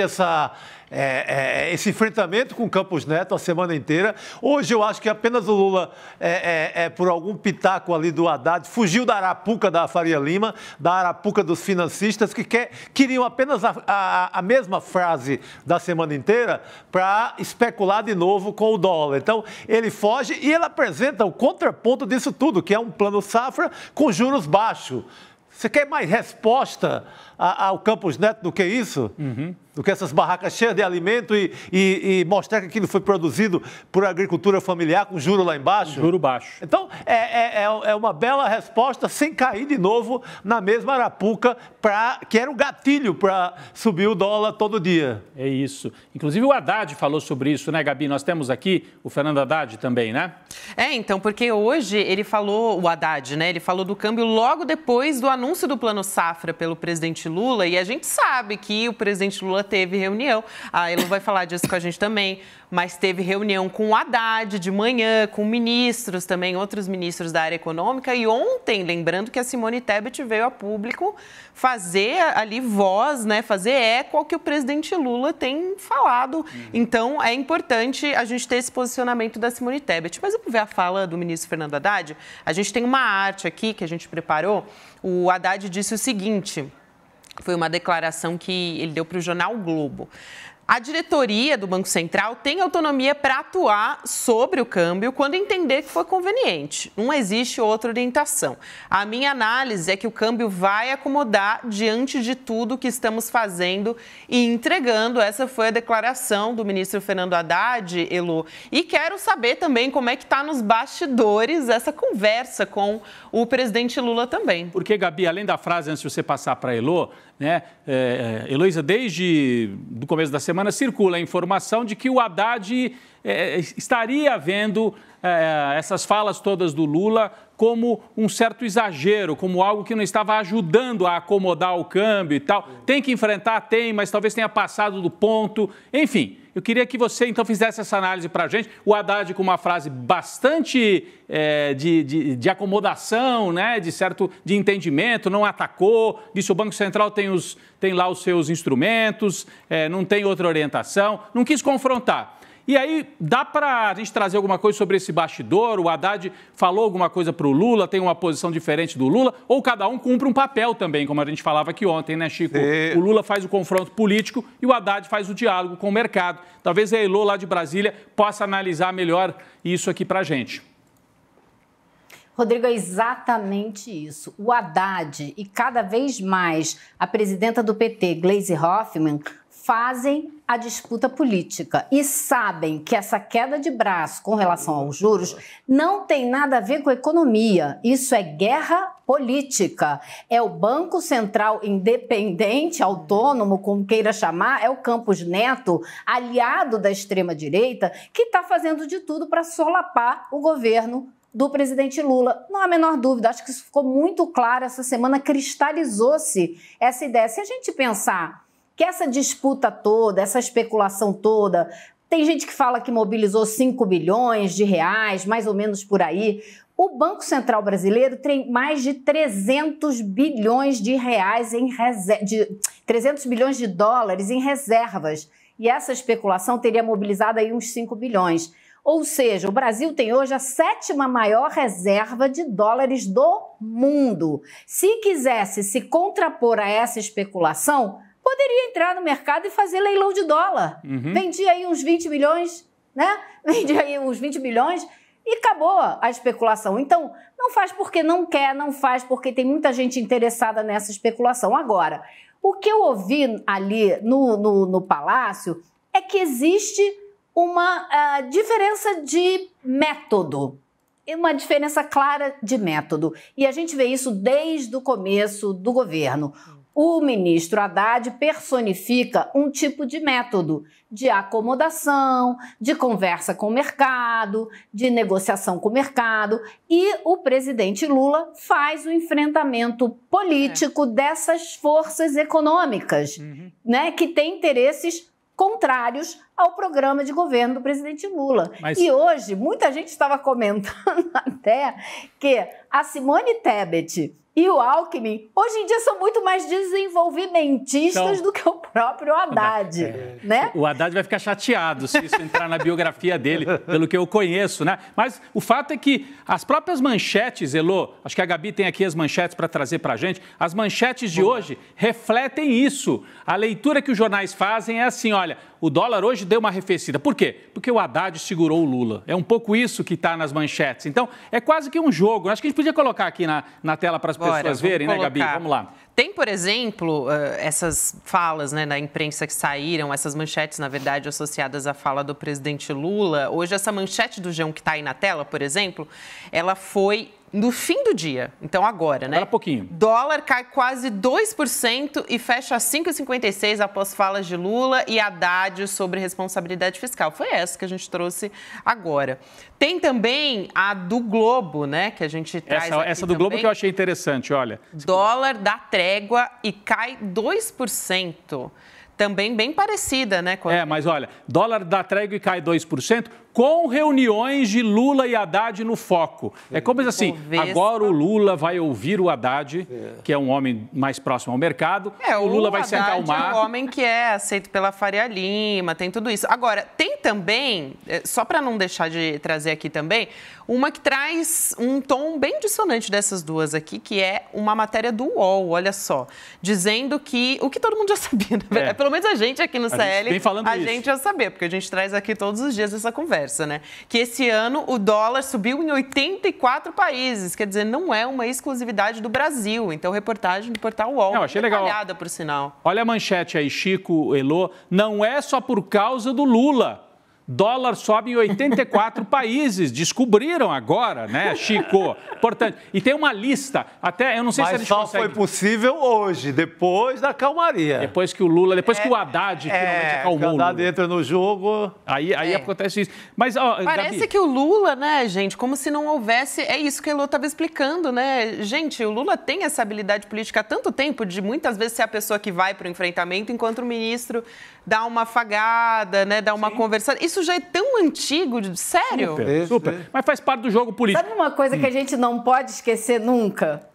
[SPEAKER 6] esse enfrentamento com o Campos Neto a semana inteira. Hoje eu acho que apenas o Lula, por algum pitaco ali do Haddad, fugiu da arapuca da Faria Lima, da arapuca dos financistas, que queriam apenas a mesma frase da semana inteira para especular de novo com o dólar. Então, ele foge e ele apresenta o contraponto disso tudo, que é um plano safra com juros baixos. Você quer mais resposta ao Campos Neto do que isso? Do que essas barracas cheias de alimento e mostrar que aquilo foi produzido por agricultura familiar com juro lá embaixo?
[SPEAKER 7] Juro baixo.
[SPEAKER 6] Então, é uma bela resposta sem cair de novo na mesma arapuca, que era um gatilho para subir o dólar todo dia.
[SPEAKER 7] É isso. Inclusive o Haddad falou sobre isso, né, Gabi? Nós temos aqui o Fernando Haddad também, né?
[SPEAKER 5] Então, porque hoje ele falou, o Haddad, né? Ele falou do câmbio logo depois do anúncio do Plano Safra pelo presidente Lula, e a gente sabe que o presidente Lula teve reunião, a Elô vai falar disso com a gente também, mas teve reunião com o Haddad de manhã, com ministros também, outros ministros da área econômica, e ontem, lembrando que a Simone Tebet veio a público fazer ali voz, né, fazer eco ao que o presidente Lula tem falado. Então, é importante a gente ter esse posicionamento da Simone Tebet. Mas vamos ver a fala do ministro Fernando Haddad? A gente tem uma arte aqui que a gente preparou. O Haddad disse o seguinte... Foi uma declaração que ele deu para o jornal o Globo. A diretoria do Banco Central tem autonomia para atuar sobre o câmbio quando entender que for conveniente. Não existe outra orientação. A minha análise é que o câmbio vai acomodar diante de tudo que estamos fazendo e entregando. Essa foi a declaração do ministro Fernando Haddad, Elô. E quero saber também como é que está nos bastidores essa conversa com o presidente Lula também.
[SPEAKER 7] Porque, Gabi, além da frase, antes de você passar para a Elô, né, Heloísa, desde o começo da semana circula a informação de que o Haddad estaria vendo essas falas todas do Lula como um certo exagero, como algo que não estava ajudando a acomodar o câmbio e tal. Tem que enfrentar? Tem, mas talvez tenha passado do ponto. Enfim, eu queria que você, então, fizesse essa análise para a gente. O Haddad com uma frase bastante de acomodação, né, de entendimento, não atacou, disse o Banco Central tem lá os seus instrumentos, não tem outra orientação, não quis confrontar. E aí, dá para a gente trazer alguma coisa sobre esse bastidor? O Haddad falou alguma coisa para o Lula, tem uma posição diferente do Lula? Ou cada um cumpre um papel também, como a gente falava aqui ontem, né, Chico? O Lula faz o confronto político e o Haddad faz o diálogo com o mercado. Talvez a Elô, lá de Brasília, possa analisar melhor isso aqui para a gente.
[SPEAKER 8] Rodrigo, é exatamente isso. O Haddad e cada vez mais a presidenta do PT, Gleisi Hoffmann, fazem a disputa política e sabem que essa queda de braço com relação aos juros não tem nada a ver com a economia. Isso é guerra política. É o Banco Central independente, autônomo, como queira chamar, é o Campos Neto, aliado da extrema-direita, que está fazendo de tudo para solapar o governo do presidente Lula. Não há a menor dúvida, acho que isso ficou muito claro essa semana, cristalizou-se essa ideia. Se a gente pensar que essa disputa toda, essa especulação toda, tem gente que fala que mobilizou 5 bilhões de reais, mais ou menos por aí. O Banco Central brasileiro tem mais de 300 bilhões de reais 300 bilhões de dólares em reservas. E essa especulação teria mobilizado aí uns 5 bilhões. Ou seja, o Brasil tem hoje a 7ª maior reserva de dólares do mundo. Se quisesse se contrapor a essa especulação, poderia entrar no mercado e fazer leilão de dólar. Vendia aí uns 20 milhões, né? Vendia aí uns 20 bilhões e acabou a especulação. Então, não faz porque não quer, não faz porque tem muita gente interessada nessa especulação. Agora, o que eu ouvi ali no Palácio é que existe uma diferença de método uma diferença clara de método. E a gente vê isso desde o começo do governo. O ministro Haddad personifica um tipo de método de acomodação, de conversa com o mercado, de negociação com o mercado. E o presidente Lula faz o enfrentamento político dessas forças econômicas, né, que têm interesses contrários ao programa de governo do presidente Lula. E hoje, muita gente estava comentando até que a Simone Tebet e o Alckmin, hoje em dia, são muito mais desenvolvimentistas do que o próprio Haddad, né?
[SPEAKER 7] O Haddad vai ficar chateado se isso entrar na biografia dele, pelo que eu conheço, né? Mas o fato é que as próprias manchetes, Elô, acho que a Gabi tem aqui as manchetes para trazer para a gente, as manchetes de hoje refletem isso. A leitura que os jornais fazem é assim, olha, o dólar hoje deu uma arrefecida. Por quê? Porque o Haddad segurou o Lula. É um pouco isso que está nas manchetes. Então, é quase que um jogo. Acho que a gente podia colocar aqui na tela para as pessoas verem, né, Gabi? Vamos lá.
[SPEAKER 5] Tem, por exemplo, essas falas, né, na imprensa que saíram, essas manchetes, na verdade, associadas à fala do presidente Lula. Hoje, essa manchete do G1 que está aí na tela, por exemplo, ela foi no fim do dia, então agora, né?
[SPEAKER 7] Agora pouquinho.
[SPEAKER 5] Dólar cai quase 2% e fecha a 5,56 após falas de Lula e Haddad sobre responsabilidade fiscal. Foi essa que a gente trouxe agora. Tem também a do Globo, né? Que a gente traz
[SPEAKER 7] essa do Globo que eu achei interessante, olha.
[SPEAKER 5] Dólar dá trégua e cai 2%. Também bem parecida, né?
[SPEAKER 7] Mas olha, dólar dá trégua e cai 2%, com reuniões de Lula e Haddad no foco. É como assim, agora o Lula vai ouvir o Haddad, que é um homem mais próximo ao mercado, o Lula vai se acalmar.
[SPEAKER 5] É um homem que é aceito pela Faria Lima, tem tudo isso. Agora, tem também, só para não deixar de trazer aqui também, uma que traz um tom bem dissonante dessas duas aqui, que é uma matéria do UOL, olha só, dizendo que, o que todo mundo já sabia, né? Pelo menos a gente aqui no CL, a gente já sabia, porque a gente traz aqui todos os dias essa conversa. Né? Que esse ano o dólar subiu em 84 países, quer dizer, não é uma exclusividade do Brasil. Então, reportagem do portal UOL.
[SPEAKER 7] Não, achei legal.
[SPEAKER 5] Por sinal.
[SPEAKER 7] Olha a manchete aí, Chico, Elô, não é só por causa do Lula. Dólar sobe em 84 países. Descobriram agora, né, Chico? Portanto, e tem uma lista, até, eu não sei se a gente
[SPEAKER 6] só
[SPEAKER 7] consegue...
[SPEAKER 6] foi possível hoje, depois da calmaria.
[SPEAKER 7] Depois que o Lula, depois que o Haddad finalmente acalmou o Lula.
[SPEAKER 6] O Haddad entra no jogo...
[SPEAKER 7] Aí acontece isso. Mas,
[SPEAKER 5] parece, Gabi, que o Lula, né, gente, como se não houvesse... É isso que o Elô estava explicando, né? Gente, o Lula tem essa habilidade política há tanto tempo de muitas vezes ser a pessoa que vai para o enfrentamento, enquanto o ministro dá uma afagada, né, dá uma conversa. Isso já é tão antigo, sério?
[SPEAKER 7] Super. Mas faz parte do jogo político.
[SPEAKER 8] Sabe uma coisa que a gente não pode esquecer nunca?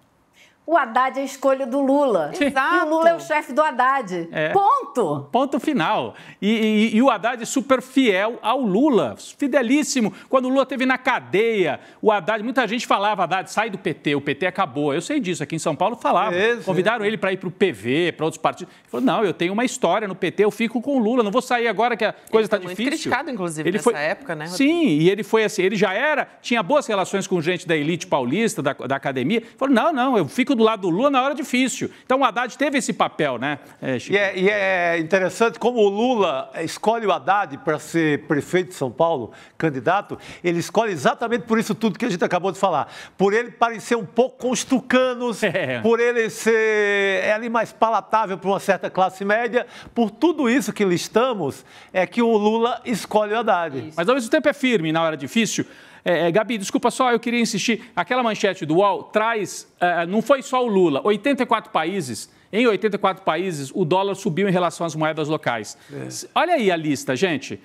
[SPEAKER 8] O Haddad é a escolha do Lula.
[SPEAKER 5] Exato.
[SPEAKER 8] E o Lula é o chefe do Haddad. Ponto.
[SPEAKER 7] Ponto final. E o Haddad é super fiel ao Lula. Fidelíssimo. Quando o Lula esteve na cadeia, o Haddad, muita gente falava, Haddad, sai do PT, o PT acabou. Eu sei disso, aqui em São Paulo falava. Convidaram ele para ir para o PV, para outros partidos. Ele falou, não, eu tenho uma história no PT, eu fico com o Lula, não vou sair agora que a coisa está difícil.
[SPEAKER 5] Ele foi muito criticado, inclusive, nessa época, né, Rodrigo?
[SPEAKER 7] Sim, e ele foi assim, ele já tinha boas relações com gente da elite paulista, da academia. Ele falou, não, eu fico do lado do Lula na hora difícil. Então o Haddad teve esse papel, né, Chico?
[SPEAKER 6] E é interessante como o Lula escolhe o Haddad para ser prefeito de São Paulo, candidato, ele escolhe exatamente por isso tudo que a gente acabou de falar. Por ele parecer um pouco com os tucanos, por ele ser ali mais palatável para uma certa classe média, por tudo isso que listamos, é que o Lula escolhe o Haddad.
[SPEAKER 7] Mas ao mesmo tempo é firme na hora difícil. Gabi, desculpa só, eu queria insistir. Aquela manchete do UOL traz, não foi só o Lula, 84 países, em 84 países o dólar subiu em relação às moedas locais. Olha aí a lista, gente.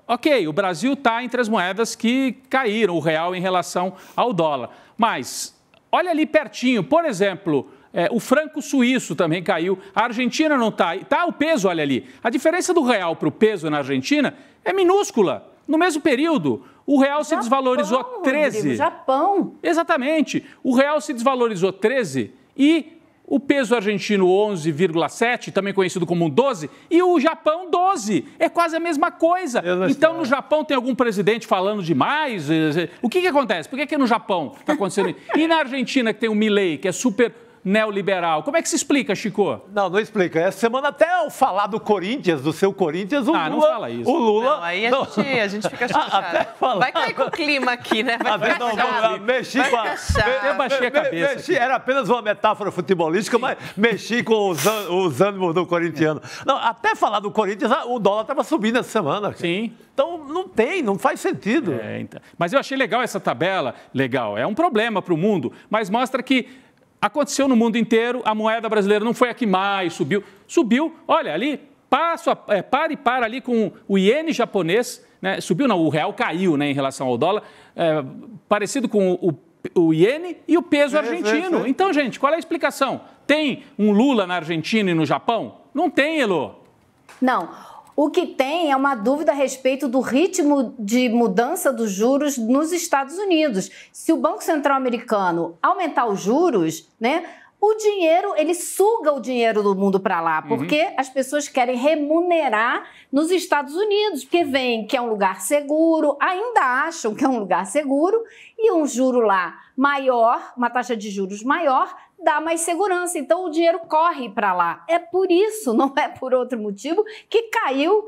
[SPEAKER 7] Ok, o Brasil está entre as moedas que caíram, o real em relação ao dólar. Mas, olha ali pertinho, por exemplo... o franco suíço também caiu, a Argentina não está. Está o peso, olha ali. A diferença do real para o peso na Argentina é minúscula. No mesmo período, o real se desvalorizou 13.
[SPEAKER 8] Rodrigo, Japão.
[SPEAKER 7] Exatamente. O real se desvalorizou 13 e o peso argentino 11,7, também conhecido como 12, e o Japão 12. É quase a mesma coisa. Então, no Japão tem algum presidente falando demais? O que acontece? Por que no Japão está acontecendo isso? E na Argentina, que tem o Milei, que é super neoliberal. Como é que se explica, Chico?
[SPEAKER 6] Não explica. Essa semana até ao falar do Corinthians, do seu Corinthians, o Lula...
[SPEAKER 7] não fala isso.
[SPEAKER 6] O Lula...
[SPEAKER 5] Não, aí a gente fica chateado. Vai cair com o clima aqui, né? Vai ficar chato.
[SPEAKER 6] Mexi com
[SPEAKER 7] Eu baixei a cabeça.
[SPEAKER 6] Era apenas uma metáfora futebolística, mas mexi com os ânimos do corintiano. Não, até falar do Corinthians, o dólar estava subindo essa semana.
[SPEAKER 7] Sim.
[SPEAKER 6] Então não faz sentido.
[SPEAKER 7] Então. Mas eu achei legal essa tabela. Legal, é um problema para o mundo, mas mostra que aconteceu no mundo inteiro, a moeda brasileira não foi a que mais subiu. Subiu, olha, ali, para ali com o iene japonês, né? Subiu não, o real caiu, né, em relação ao dólar, parecido com o iene e o peso argentino. Então, gente, qual é a explicação? Tem um Lula na Argentina e no Japão? Não tem, Elô.
[SPEAKER 8] Não. O que tem é uma dúvida a respeito do ritmo de mudança dos juros nos Estados Unidos. Se o Banco Central americano aumentar os juros, né, o dinheiro, ele suga o dinheiro do mundo para lá, porque as pessoas querem remunerar nos Estados Unidos, porque veem que é um lugar seguro, ainda acham que é um lugar seguro, e um juro lá maior, uma taxa de juros maior, dá mais segurança. Então, o dinheiro corre para lá. É por isso, não é por outro motivo, que caiu,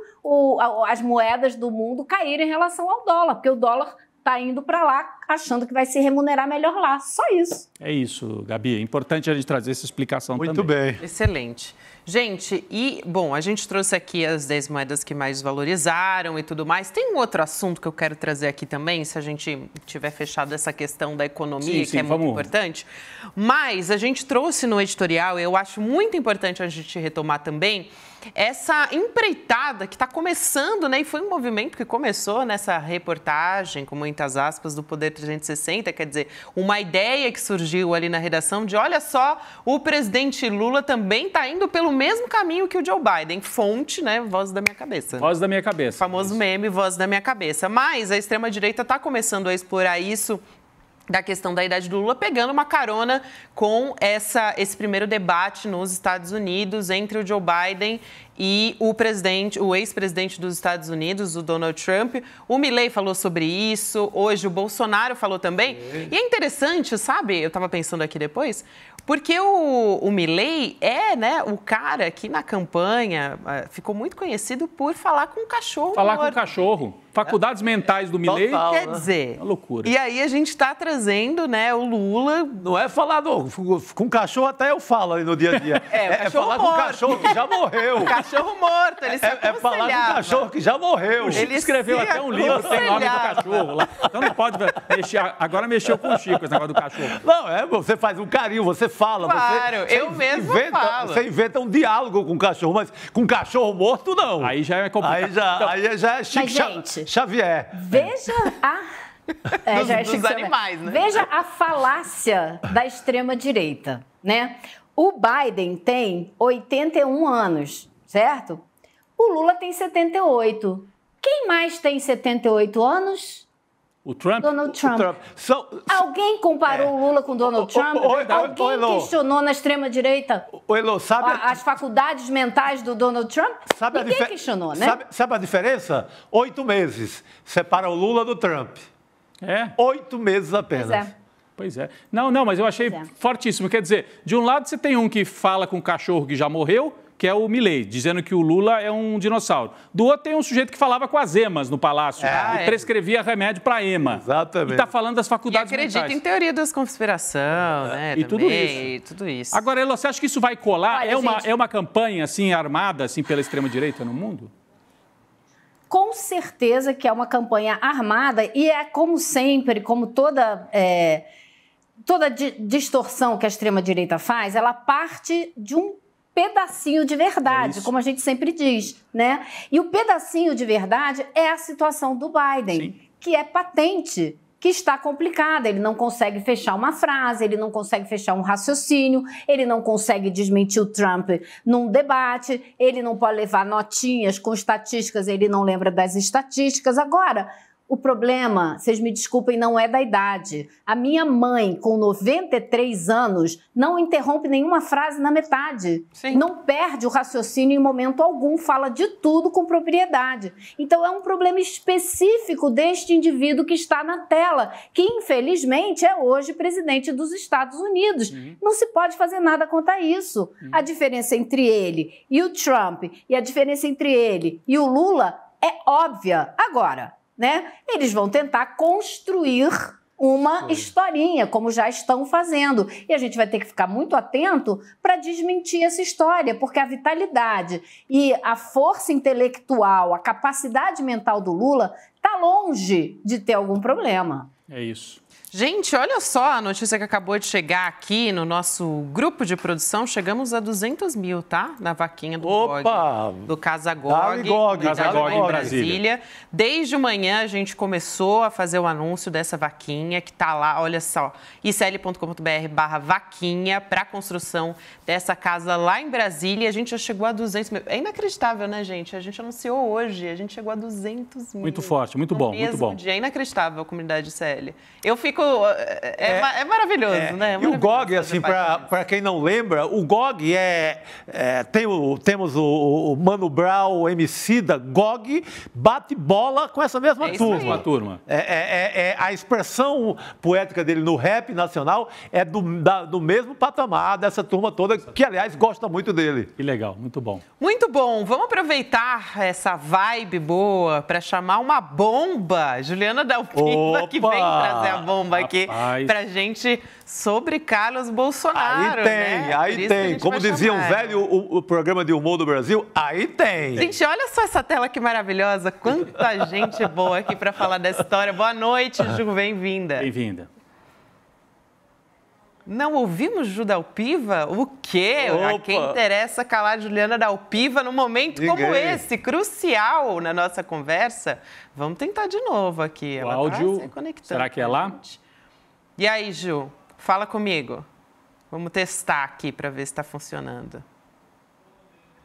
[SPEAKER 8] as moedas do mundo caíram em relação ao dólar, porque o dólar está indo para lá achando que vai se remunerar melhor lá. Só isso.
[SPEAKER 7] É isso, Gabi. É importante a gente trazer essa explicação também.
[SPEAKER 6] Muito bem.
[SPEAKER 5] Excelente. Gente, a gente trouxe aqui as 10 moedas que mais valorizaram e tudo mais. Tem um outro assunto que eu quero trazer aqui também, se a gente tiver fechado essa questão da economia, que é muito importante. Mas a gente trouxe no editorial, e eu acho muito importante a gente retomar também, essa empreitada que está começando, né? E foi um movimento que começou nessa reportagem, com muitas aspas, do Poder 360, quer dizer, uma ideia que surgiu ali na redação de, olha só, o presidente Lula também está indo pelo mesmo caminho que o Joe Biden. Fonte, né? Voz da minha cabeça.
[SPEAKER 7] Voz da minha cabeça.
[SPEAKER 5] O famoso meme, voz da minha cabeça. Mas a extrema-direita está começando a explorar isso, da questão da idade do Lula, pegando uma carona com esse primeiro debate nos Estados Unidos entre o Joe Biden e o ex-presidente dos Estados Unidos, o Donald Trump. O Milei falou sobre isso, hoje o Bolsonaro falou também. E é interessante, sabe, eu estava pensando aqui depois, porque o Milei é, né, o cara que na campanha ficou muito conhecido por falar com o cachorro.
[SPEAKER 7] Falar com o cachorro. Faculdades mentais do Milei.
[SPEAKER 5] Quer dizer,
[SPEAKER 7] é loucura.
[SPEAKER 5] E aí a gente está trazendo, né, o Lula.
[SPEAKER 6] Não é falar com cachorro, até eu falo aí no dia a dia. É falar com o cachorro que já morreu.
[SPEAKER 5] Cachorro morto, ele se aconselhava.
[SPEAKER 6] É falar com o cachorro que já morreu.
[SPEAKER 7] Ele escreveu até um livro que tem nome do cachorro lá. Então não pode mexer. Agora mexeu com o Chico esse negócio do cachorro.
[SPEAKER 6] Não, você faz um carinho, você fala.
[SPEAKER 5] Claro, eu mesmo falo.
[SPEAKER 6] Você inventa um diálogo com o cachorro, mas com cachorro morto, não.
[SPEAKER 7] Aí já é complicado.
[SPEAKER 6] Aí já é Chico Xavier.
[SPEAKER 8] Veja dos
[SPEAKER 5] animais, né?
[SPEAKER 8] Veja a falácia da extrema-direita, né? O Biden tem 81 anos, certo? O Lula tem 78. Quem mais tem 78 anos?
[SPEAKER 7] O Trump?
[SPEAKER 8] Donald Trump. Alguém comparou o Lula com Donald Trump? Alguém questionou na extrema-direita as faculdades mentais do Donald Trump? Ninguém questionou, né?
[SPEAKER 6] Sabe a diferença? 8 meses separa o Lula do Trump. 8 meses apenas.
[SPEAKER 7] Pois é. Não, mas eu achei fortíssimo. Quer dizer, de um lado você tem um que fala com um cachorro que já morreu, que é o Milei, dizendo que o Lula é um dinossauro. Do outro tem um sujeito que falava com as emas no palácio e prescrevia remédio para ema.
[SPEAKER 6] Exatamente.
[SPEAKER 7] E está falando das faculdades mentais.
[SPEAKER 5] E acredita em teoria das conspiração, né?
[SPEAKER 7] E
[SPEAKER 5] também,
[SPEAKER 7] tudo isso.
[SPEAKER 5] Agora,
[SPEAKER 7] Agora, Elô, você acha que isso vai colar?
[SPEAKER 8] Olha,
[SPEAKER 7] é uma campanha assim armada assim pela extrema-direita no mundo?
[SPEAKER 8] Com certeza que é uma campanha armada e é como sempre, como toda distorção que a extrema-direita faz, ela parte de um pedacinho de verdade, como a gente sempre diz, né? E o pedacinho de verdade é a situação do Biden, que é patente, que está complicada. Ele não consegue fechar uma frase, ele não consegue fechar um raciocínio, ele não consegue desmentir o Trump num debate, ele não pode levar notinhas com estatísticas, ele não lembra das estatísticas. Agora, O problema, vocês me desculpem, não é da idade. A minha mãe, com 93 anos, não interrompe nenhuma frase na metade.
[SPEAKER 5] Sim.
[SPEAKER 8] Não perde o raciocínio em momento algum, fala de tudo com propriedade. Então é um problema específico deste indivíduo que está na tela, que infelizmente é hoje presidente dos Estados Unidos. Não se pode fazer nada contra isso. A diferença entre ele e o Trump e a diferença entre ele e o Lula é óbvia. Agora, né? Eles vão tentar construir uma historinha, como já estão fazendo. E a gente vai ter que ficar muito atento para desmentir essa história, porque a vitalidade e a força intelectual, a capacidade mental do Lula está longe de ter algum problema.
[SPEAKER 7] É isso.
[SPEAKER 5] Gente, olha só a notícia que acabou de chegar aqui no nosso grupo de produção. Chegamos a 200 mil, tá? Na vaquinha do GOG, do Casagog, em Brasília. Desde manhã a gente começou a fazer o anúncio dessa vaquinha que tá lá, olha só, icl.com.br/vaquinha para a construção dessa casa lá em Brasília. A gente já chegou a 200 mil. É inacreditável, né, gente? A gente anunciou hoje, a gente chegou a 200 mil.
[SPEAKER 7] Muito forte, muito bom, muito bom.
[SPEAKER 5] É inacreditável a comunidade ICL. Eu fico... É maravilhoso, né?
[SPEAKER 6] E o GOG, assim, para quem não lembra, o GOG temos o Mano Brown, o Emicida, GOG bate bola com essa mesma turma. A expressão poética dele no rap nacional é do mesmo patamar dessa turma toda, que, aliás, gosta muito dele.
[SPEAKER 7] Que legal, muito bom.
[SPEAKER 5] Muito bom. Vamos aproveitar essa vibe boa para chamar uma bomba. Juliana Dalpiva, que vem trazer a bomba aqui pra gente sobre Carlos Bolsonaro.
[SPEAKER 6] Aí tem. Como dizia um velho o programa de humor do Brasil, aí tem.
[SPEAKER 5] Gente, olha só essa tela que maravilhosa. Quanta gente boa aqui para falar dessa história. Boa noite, Ju, bem-vinda.
[SPEAKER 7] Bem-vinda.
[SPEAKER 5] Não ouvimos Ju Dalpiva? O quê? A quem interessa calar Juliana Dalpiva num momento como esse, crucial na nossa conversa? Vamos tentar de novo aqui.
[SPEAKER 7] O áudio, será que é lá?
[SPEAKER 5] E aí, Ju, fala comigo. Vamos testar aqui para ver se está funcionando.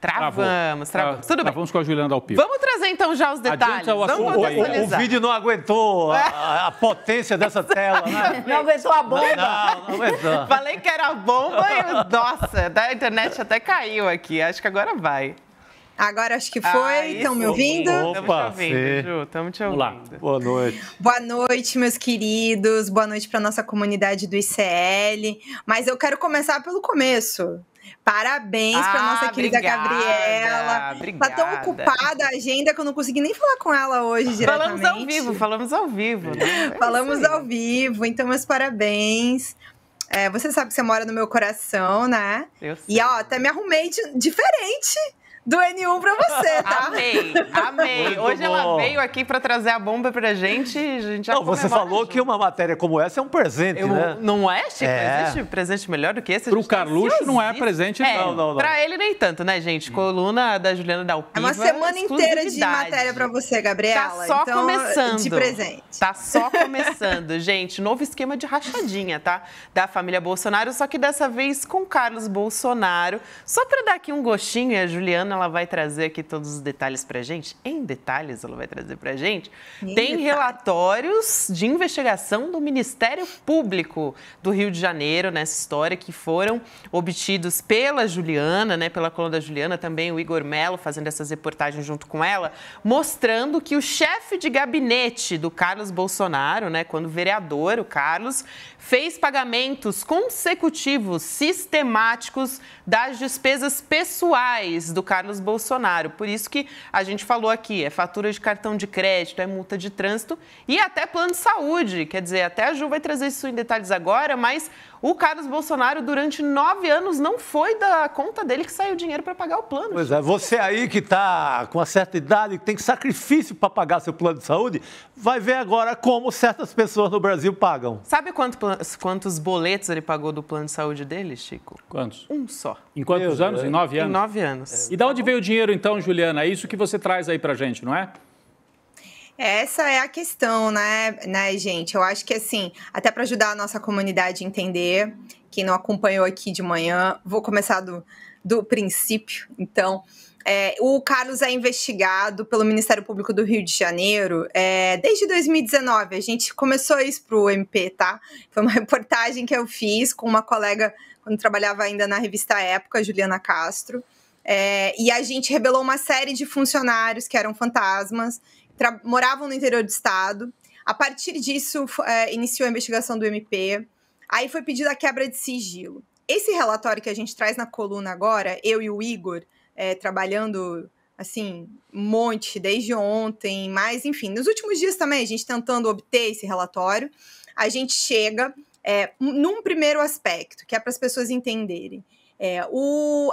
[SPEAKER 5] Travamos. Tudo bem.
[SPEAKER 7] Vamos com a Juliana Dalpiva.
[SPEAKER 5] Vamos trazer então já os detalhes.
[SPEAKER 6] O vídeo não aguentou a potência dessa tela, né?
[SPEAKER 8] Não aguentou a bomba.
[SPEAKER 6] Não aguentou.
[SPEAKER 5] Falei que era bomba e, nossa, a internet até caiu aqui. Acho que agora vai.
[SPEAKER 2] Agora acho que foi. Estão me ouvindo?
[SPEAKER 5] Estamos te ouvindo, Ju. Estamos te ouvindo.
[SPEAKER 7] Olá.
[SPEAKER 6] Boa noite.
[SPEAKER 2] Boa noite, meus queridos. Boa noite para nossa comunidade do ICL. Mas eu quero começar pelo começo. Parabéns para nossa querida Gabriela.
[SPEAKER 5] Obrigada.
[SPEAKER 2] Tá tão ocupada a agenda que eu não consegui nem falar com ela hoje diretamente.
[SPEAKER 5] Falamos ao vivo. Né?
[SPEAKER 2] Falamos ao vivo, então meus parabéns. Você sabe que você mora no meu coração, né?
[SPEAKER 5] Eu sei.
[SPEAKER 2] E até me arrumei diferente do N1 pra você, tá?
[SPEAKER 5] Amei.
[SPEAKER 6] Muito
[SPEAKER 5] Hoje
[SPEAKER 6] bom.
[SPEAKER 5] ela veio aqui pra trazer a bomba pra gente. A gente já
[SPEAKER 6] você falou que uma matéria como essa é um presente, né?
[SPEAKER 5] Não é, Chico? Existe presente melhor do que esse?
[SPEAKER 7] Pro Carluxo não é presente,
[SPEAKER 6] não.
[SPEAKER 5] Pra ele nem tanto, né, gente? Coluna da Juliana Dalpiva.
[SPEAKER 2] É uma semana inteira de matéria pra você, Gabriela.
[SPEAKER 5] Tá só
[SPEAKER 2] então,
[SPEAKER 5] começando.
[SPEAKER 2] De presente.
[SPEAKER 5] Tá só começando, gente. Novo esquema de rachadinha, tá? Da família Bolsonaro, só que dessa vez com Carlos Bolsonaro. Só pra dar aqui um gostinho, e a Juliana, ela vai trazer aqui todos os detalhes pra gente. Em detalhes, ela vai trazer pra gente. Tem relatórios de investigação do Ministério Público do Rio de Janeiro nessa história que foram obtidos pela Juliana, né? Pela coluna da Juliana, também o Igor Mello fazendo essas reportagens junto com ela, mostrando que o chefe de gabinete do Carlos Bolsonaro, né? Quando vereador, o Carlos, fez pagamentos consecutivos, sistemáticos das despesas pessoais do Carlos Bolsonaro. Por isso que a gente falou aqui, é fatura de cartão de crédito, é multa de trânsito e até plano de saúde. Quer dizer, até a Ju vai trazer isso em detalhes agora, mas o Carlos Bolsonaro, durante 9 anos, não foi da conta dele que saiu dinheiro para pagar o plano.
[SPEAKER 6] Pois é, você aí que está com uma certa idade, que tem sacrifício para pagar seu plano de saúde, vai ver agora como certas pessoas no Brasil pagam.
[SPEAKER 5] Sabe quantos boletos ele pagou do plano de saúde dele, Chico?
[SPEAKER 7] Quantos?
[SPEAKER 5] Um só.
[SPEAKER 7] Em quantos anos? Em 9 anos?
[SPEAKER 5] Em 9 anos.
[SPEAKER 7] E de onde veio o dinheiro, então, Juliana? É isso que você traz aí pra gente, não é?
[SPEAKER 2] Essa é a questão, né, gente? Eu acho que, assim, até para ajudar a nossa comunidade a entender, quem não acompanhou aqui de manhã, vou começar do princípio. Então, O Carlos é investigado pelo Ministério Público do Rio de Janeiro desde 2019. A gente começou isso para o MP, tá? Foi uma reportagem que eu fiz com uma colega, quando trabalhava ainda na revista Época, Juliana Castro. E a gente revelou uma série de funcionários que eram fantasmas, moravam no interior do estado. A partir disso, iniciou a investigação do MP. Aí foi pedida a quebra de sigilo. Esse relatório que a gente traz na coluna agora, eu e o Igor, trabalhando, assim, um monte, desde ontem, mas, enfim, nos últimos dias também, a gente tentando obter esse relatório, a gente chega num primeiro aspecto, que é para as pessoas entenderem.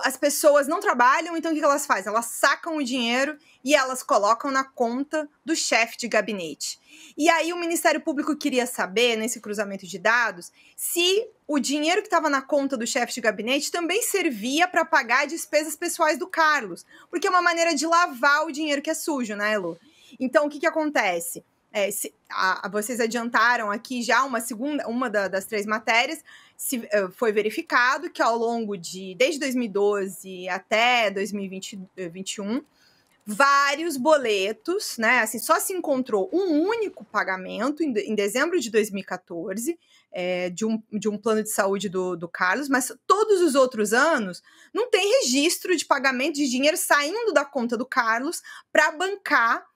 [SPEAKER 2] As pessoas não trabalham, então o que elas fazem? Elas sacam o dinheiro e elas colocam na conta do chefe de gabinete. E aí o Ministério Público queria saber, nesse cruzamento de dados, se o dinheiro que estava na conta do chefe de gabinete também servia para pagar despesas pessoais do Carlos, porque é uma maneira de lavar o dinheiro que é sujo, né, Elô? Então, o que acontece? Vocês adiantaram aqui já uma das 3 matérias, foi verificado que ao longo desde 2012 até 2021, vários boletos, né? Assim, só se encontrou um único pagamento em dezembro de 2014 de um plano de saúde do Carlos, mas todos os outros anos não tem registro de pagamento de dinheiro saindo da conta do Carlos para bancar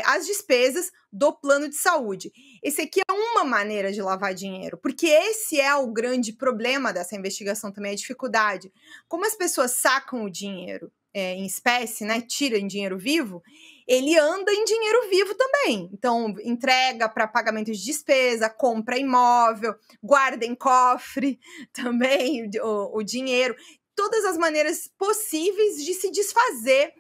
[SPEAKER 2] as despesas do plano de saúde. Esse aqui é uma maneira de lavar dinheiro, porque esse é o grande problema dessa investigação também, a dificuldade. Como as pessoas sacam o dinheiro em espécie, né, tira em dinheiro vivo, ele anda em dinheiro vivo também. Então, entrega para pagamento de despesa, compra imóvel, guarda em cofre também o dinheiro. Todas as maneiras possíveis de se desfazer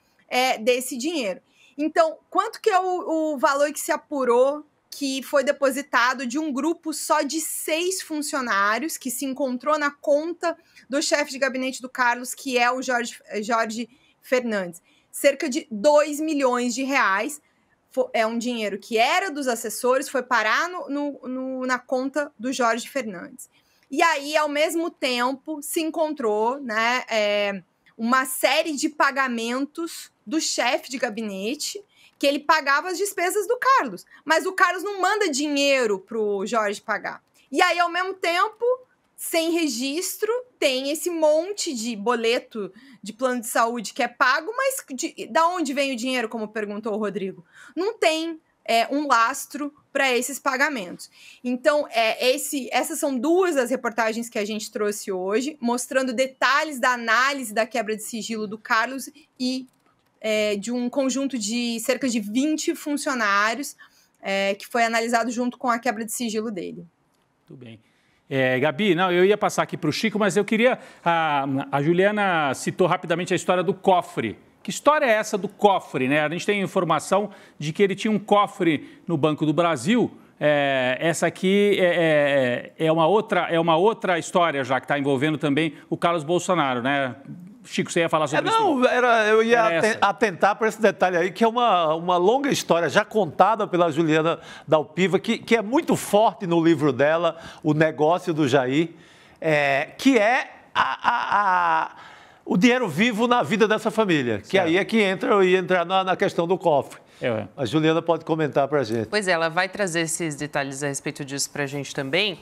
[SPEAKER 2] desse dinheiro. Então, quanto que é o valor que se apurou que foi depositado de um grupo só de 6 funcionários que se encontrou na conta do chefe de gabinete do Carlos, que é o Jorge Fernandes? Cerca de 2 milhões de reais. É um dinheiro que era dos assessores, foi parar na conta do Jorge Fernandes. E aí, ao mesmo tempo, se encontrou, né, uma série de pagamentos do chefe de gabinete, que ele pagava as despesas do Carlos. Mas o Carlos não manda dinheiro para o Jorge pagar. E aí, ao mesmo tempo, sem registro, tem esse monte de boleto de plano de saúde que é pago, mas da onde vem o dinheiro, como perguntou o Rodrigo? Não tem um lastro para esses pagamentos. Então, essas são 2 das reportagens que a gente trouxe hoje, mostrando detalhes da análise da quebra de sigilo do Carlos e de um conjunto de cerca de 20 funcionários que foi analisado junto com a quebra de sigilo dele.
[SPEAKER 7] Muito bem. Gabi, eu ia passar aqui para o Chico, mas eu queria... A Juliana citou rapidamente a história do cofre. Que história é essa do cofre, né? A gente tem informação de que ele tinha um cofre no Banco do Brasil. Essa aqui é uma outra história já que está envolvendo também o Carlos Bolsonaro, né? Chico, você ia falar sobre isso?
[SPEAKER 6] Não, eu ia atentar para esse detalhe aí, que é uma longa história já contada pela Juliana Dalpiva, que é muito forte no livro dela, O Negócio do Jair, que é o dinheiro vivo na vida dessa família, que aí é que eu ia entrar na questão do cofre. A Juliana pode comentar para a gente.
[SPEAKER 5] Pois é, ela vai trazer esses detalhes a respeito disso para a gente também.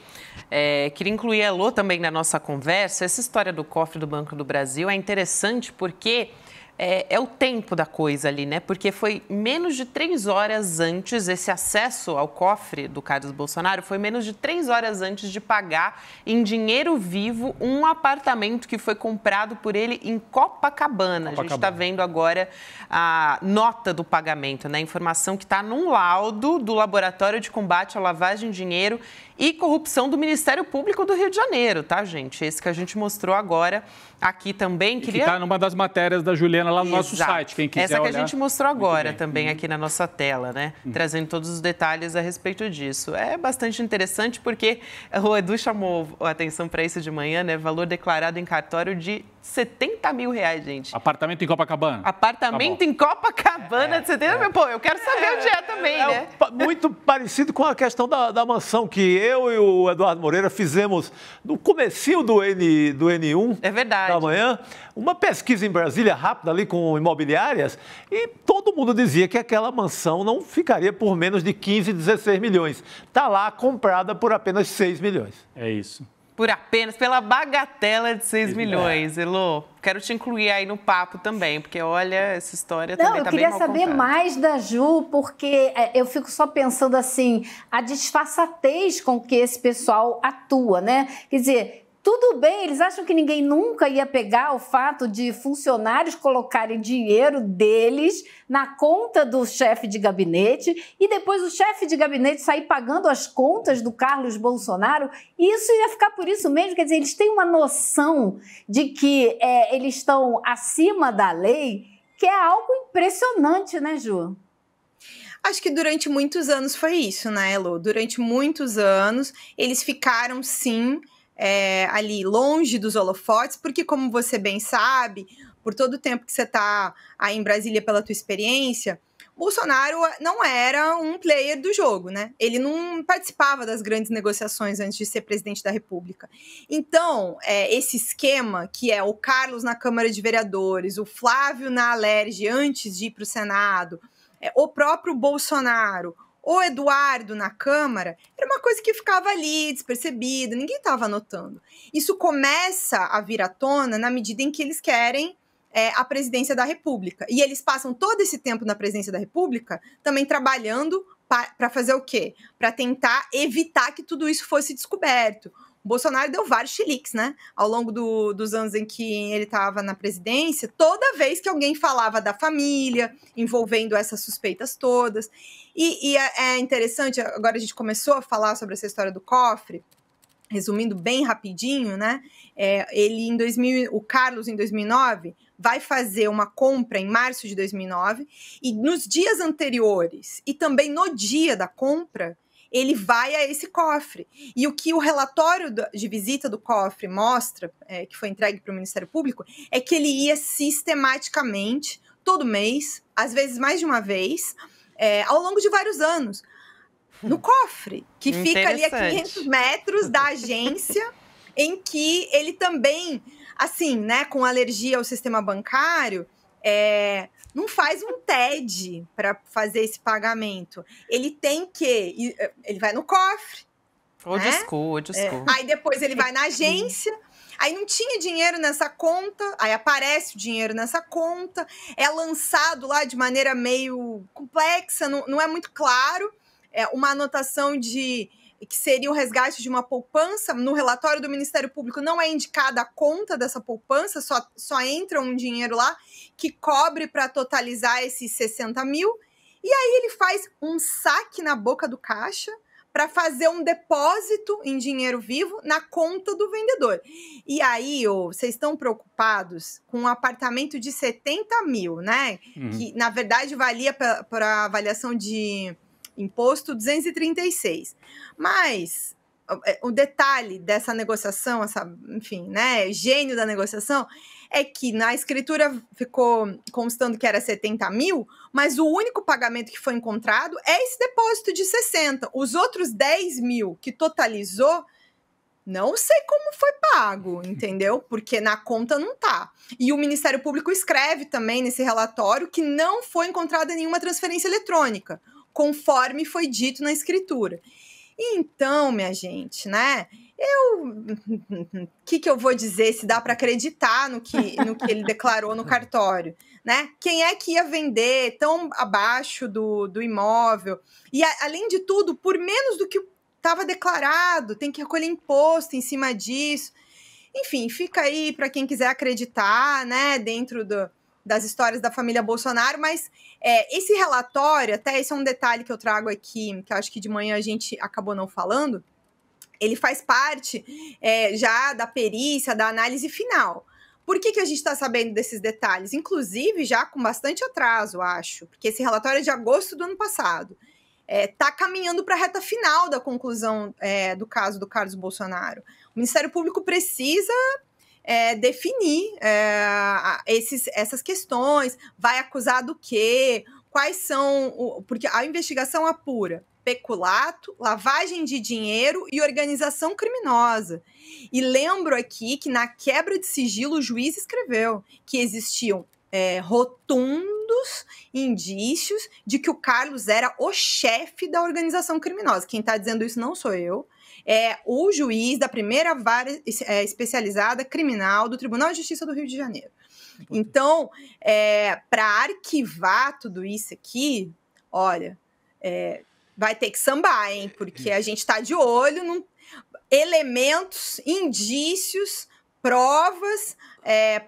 [SPEAKER 5] Queria incluir a Elô também na nossa conversa. Essa história do cofre do Banco do Brasil é interessante porque é o tempo da coisa ali, né? Porque foi menos de 3 horas antes, esse acesso ao cofre do Carlos Bolsonaro foi menos de 3 horas antes de pagar em dinheiro vivo um apartamento que foi comprado por ele em Copacabana. A gente está vendo agora a nota do pagamento, né? Informação que está num laudo do Laboratório de Combate à Lavagem de Dinheiro e Corrupção do Ministério Público do Rio de Janeiro, tá, gente? Esse que a gente mostrou agora aqui também.
[SPEAKER 7] Que está numa das matérias da Juliana lá no nosso site, quem quiser
[SPEAKER 5] Essa que
[SPEAKER 7] olhar.
[SPEAKER 5] a gente mostrou agora também aqui na nossa tela, né? Trazendo todos os detalhes a respeito disso. É bastante interessante porque o Edu chamou a atenção para isso de manhã, né? Valor declarado em cartório de 70 mil reais, gente.
[SPEAKER 7] Apartamento em Copacabana?
[SPEAKER 5] Apartamento em Copacabana de 70 mil. Pô, eu quero saber onde é também, né?
[SPEAKER 6] Muito parecido com a questão da mansão que eu e o Eduardo Moreira fizemos no comecinho do N1 da manhã. Uma pesquisa em Brasília rápida ali com imobiliárias e todo mundo dizia que aquela mansão não ficaria por menos de 15, 16 milhões. Está lá comprada por apenas 6 milhões.
[SPEAKER 7] É isso.
[SPEAKER 5] Pela bagatela de 6 milhões, Elô. Quero te incluir aí no papo também, porque olha, essa história também tá bem mal contada.
[SPEAKER 8] Eu queria saber mais da Ju, porque eu fico só pensando assim, a disfarçatez com que esse pessoal atua, né? Quer dizer, tudo bem, eles acham que ninguém nunca ia pegar o fato de funcionários colocarem dinheiro deles na conta do chefe de gabinete e depois o chefe de gabinete sair pagando as contas do Carlos Bolsonaro. E isso ia ficar por isso mesmo. Quer dizer, eles têm uma noção de que eles estão acima da lei, que é algo impressionante, né, Ju?
[SPEAKER 2] Acho que durante muitos anos foi isso, né, Elô? Durante muitos anos, eles ficaram, sim, ali longe dos holofotes, porque como você bem sabe, por todo o tempo que você está aí em Brasília pela tua experiência, Bolsonaro não era um player do jogo, né? Ele não participava das grandes negociações antes de ser presidente da República. Então, esse esquema que é o Carlos na Câmara de Vereadores, o Flávio na Alerj antes de ir para o Senado, o próprio Bolsonaro, o Eduardo na Câmara, era uma coisa que ficava ali, despercebida, ninguém estava anotando. Isso começa a vir à tona na medida em que eles querem a presidência da República. E eles passam todo esse tempo na presidência da República também trabalhando para fazer o quê? Para tentar evitar que tudo isso fosse descoberto. O Bolsonaro deu vários chiliques, né? Ao longo dos anos em que ele estava na presidência, toda vez que alguém falava da família, envolvendo essas suspeitas todas. E é interessante, agora a gente começou a falar sobre essa história do cofre, resumindo bem rapidinho, né? O Carlos, em 2009, vai fazer uma compra em março de 2009, e nos dias anteriores, e também no dia da compra, ele vai a esse cofre. E o que o relatório de visita do cofre mostra, que foi entregue para o Ministério Público, é que ele ia sistematicamente, todo mês, às vezes mais de uma vez, ao longo de vários anos, no cofre, que fica ali a 500 metros da agência, em que ele também, assim, né, com alergia ao sistema bancário, não faz um TED para fazer esse pagamento. Ele tem que... Ele vai no cofre.
[SPEAKER 5] Old school.
[SPEAKER 2] Aí depois ele vai na agência. Aí não tinha dinheiro nessa conta. Aí aparece o dinheiro nessa conta. É lançado lá de maneira meio complexa. Não é muito claro. É uma anotação que seria o resgate de uma poupança. No relatório do Ministério Público não é indicada a conta dessa poupança, só entra um dinheiro lá que cobre para totalizar esses 60 mil. E aí ele faz um saque na boca do caixa para fazer um depósito em dinheiro vivo na conta do vendedor. E aí, vocês estão preocupados com um apartamento de 70 mil, né? Que, na verdade, valia para avaliação de imposto 236. Mas o detalhe dessa negociação, enfim, né, gênio da negociação, é que na escritura ficou constando que era 70 mil, mas o único pagamento que foi encontrado é esse depósito de 60. Os outros 10 mil que totalizou, não sei como foi pago, entendeu? Porque na conta não tá. E o Ministério Público escreve também nesse relatório que não foi encontrada nenhuma transferência eletrônica, conforme foi dito na escritura. Então, minha gente, né? O que eu vou dizer, se dá para acreditar no que ele declarou no cartório, né? Quem é que ia vender tão abaixo do imóvel? E, além de tudo, por menos do que estava declarado, tem que recolher imposto em cima disso. Enfim, fica aí para quem quiser acreditar, né? Dentro das histórias da família Bolsonaro, mas esse relatório, até esse é um detalhe que eu trago aqui, que eu acho que de manhã a gente acabou não falando, ele faz parte já da perícia, da análise final. Por que a gente está sabendo desses detalhes? Inclusive, já com bastante atraso, acho, porque esse relatório é de agosto do ano passado. Está caminhando para a reta final da conclusão do caso do Carlos Bolsonaro. O Ministério Público precisa definir essas questões, vai acusar do quê, quais são... Porque a investigação apura peculato, lavagem de dinheiro e organização criminosa. E lembro aqui que na quebra de sigilo o juiz escreveu que existiam rotundos indícios de que o Carlos era o chefe da organização criminosa. Quem está dizendo isso não sou eu, é o juiz da primeira vara especializada criminal do Tribunal de Justiça do Rio de Janeiro. Então, para arquivar tudo isso aqui, olha, vai ter que sambar, hein? Porque a gente está de olho em elementos, indícios, provas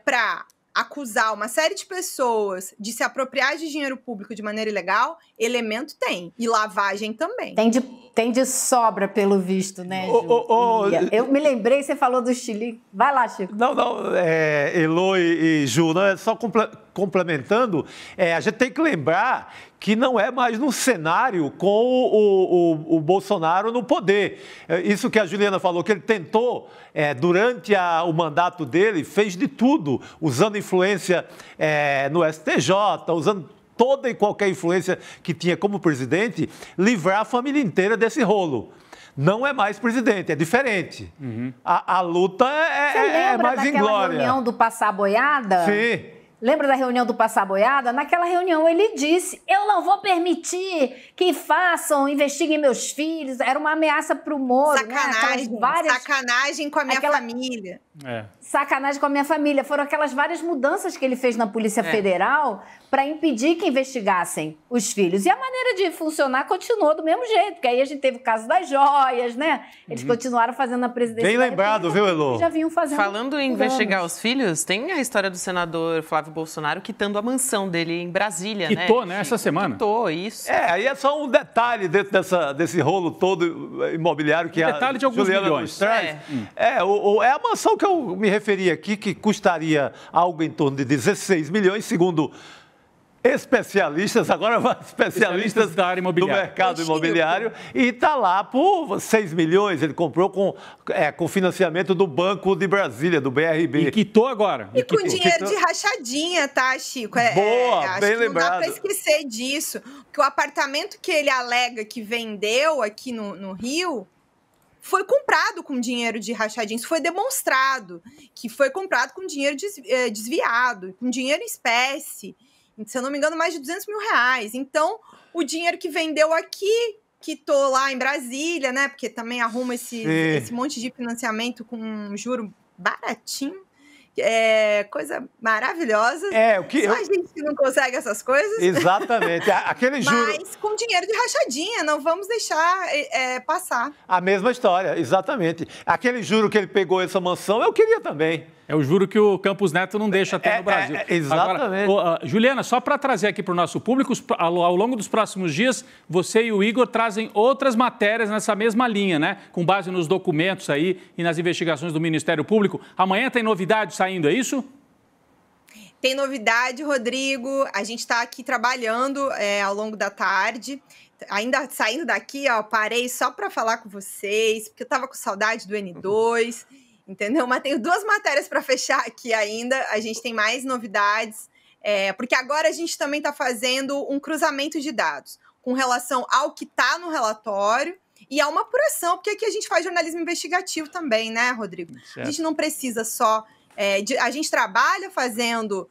[SPEAKER 2] para acusar uma série de pessoas de se apropriar de dinheiro público de maneira ilegal, elemento tem. E lavagem também.
[SPEAKER 8] Tem de sobra, pelo visto, né, Ju? Eu me lembrei, você falou do Chile. Vai lá, Chico.
[SPEAKER 6] Não, Elo e Ju, não, é só complementando, a gente tem que lembrar que não é mais no cenário com o Bolsonaro no poder. Isso que a Juliana falou, que ele tentou, durante o mandato dele, fez de tudo, usando influência no STJ, usando toda e qualquer influência que tinha como presidente, livrar a família inteira desse rolo. Não é mais presidente, é diferente. Uhum. A luta é mais inglória. Você lembra daquela
[SPEAKER 8] reunião do Passar Boiada?
[SPEAKER 6] Sim.
[SPEAKER 8] Lembra da reunião do Passar Boiada? Naquela reunião ele disse, eu não vou permitir que investiguem meus filhos. Era uma ameaça para o Moro.
[SPEAKER 2] Sacanagem, né? Sacanagem com a minha família.
[SPEAKER 8] Sacanagem com a minha família. Foram aquelas várias mudanças que ele fez na Polícia Federal para impedir que investigassem os filhos. E a maneira de funcionar continuou do mesmo jeito, porque aí a gente teve o caso das joias, né? Eles continuaram fazendo a presidência.
[SPEAKER 6] Bem lembrado, viu, Elo?
[SPEAKER 8] Já vinham fazendo.
[SPEAKER 5] Falando em investigar os filhos, tem a história do senador Flávio Bolsonaro quitando a mansão dele em Brasília, né?
[SPEAKER 7] Quitou, né? Essa semana.
[SPEAKER 5] Quitou, isso.
[SPEAKER 6] Aí é só um detalhe dentro desse rolo todo imobiliário que
[SPEAKER 7] detalhe de alguns milhões.
[SPEAKER 6] Traz. É a mansão que eu me referi aqui, que custaria algo em torno de 16 milhões, segundo especialistas
[SPEAKER 7] da área imobiliária,
[SPEAKER 6] do mercado imobiliário, e está lá por 6 milhões. Ele comprou com financiamento do Banco de Brasília, do BRB.
[SPEAKER 7] E quitou agora.
[SPEAKER 2] E com dinheiro de rachadinha, tá, Chico?
[SPEAKER 6] Boa, bem lembrado.
[SPEAKER 2] Não dá para esquecer disso. Que o apartamento que ele alega que vendeu aqui no Rio foi comprado com dinheiro de rachadinha. Isso foi demonstrado que foi comprado com dinheiro desviado, com dinheiro em espécie. Se eu não me engano, mais de 200 mil reais. Então, o dinheiro que vendeu aqui, quitou lá em Brasília, né? Porque também arruma esse monte de financiamento com um juro baratinho. Coisa maravilhosa. Só a gente que não consegue essas coisas.
[SPEAKER 6] Exatamente. Aquele juro...
[SPEAKER 2] Mas com dinheiro de rachadinha, não vamos deixar passar.
[SPEAKER 6] A mesma história, exatamente. Aquele juro que ele pegou essa mansão, eu queria também.
[SPEAKER 7] É o juro que o Campos Neto não deixa ter no Brasil.
[SPEAKER 6] Exatamente.
[SPEAKER 7] Agora, Juliana, só para trazer aqui para o nosso público, ao longo dos próximos dias, você e o Igor trazem outras matérias nessa mesma linha, né? Com base nos documentos aí e nas investigações do Ministério Público. Amanhã tem novidade saindo, é isso?
[SPEAKER 2] Tem novidade, Rodrigo. A gente está aqui trabalhando ao longo da tarde. Ainda saindo daqui, parei só para falar com vocês, porque eu estava com saudade do N2. Entendeu? Mas tenho 2 matérias para fechar aqui ainda. A gente tem mais novidades, porque agora a gente também está fazendo um cruzamento de dados com relação ao que está no relatório e a uma apuração, porque aqui a gente faz jornalismo investigativo também, né, Rodrigo? Certo. A gente não precisa só... a gente trabalha fazendo...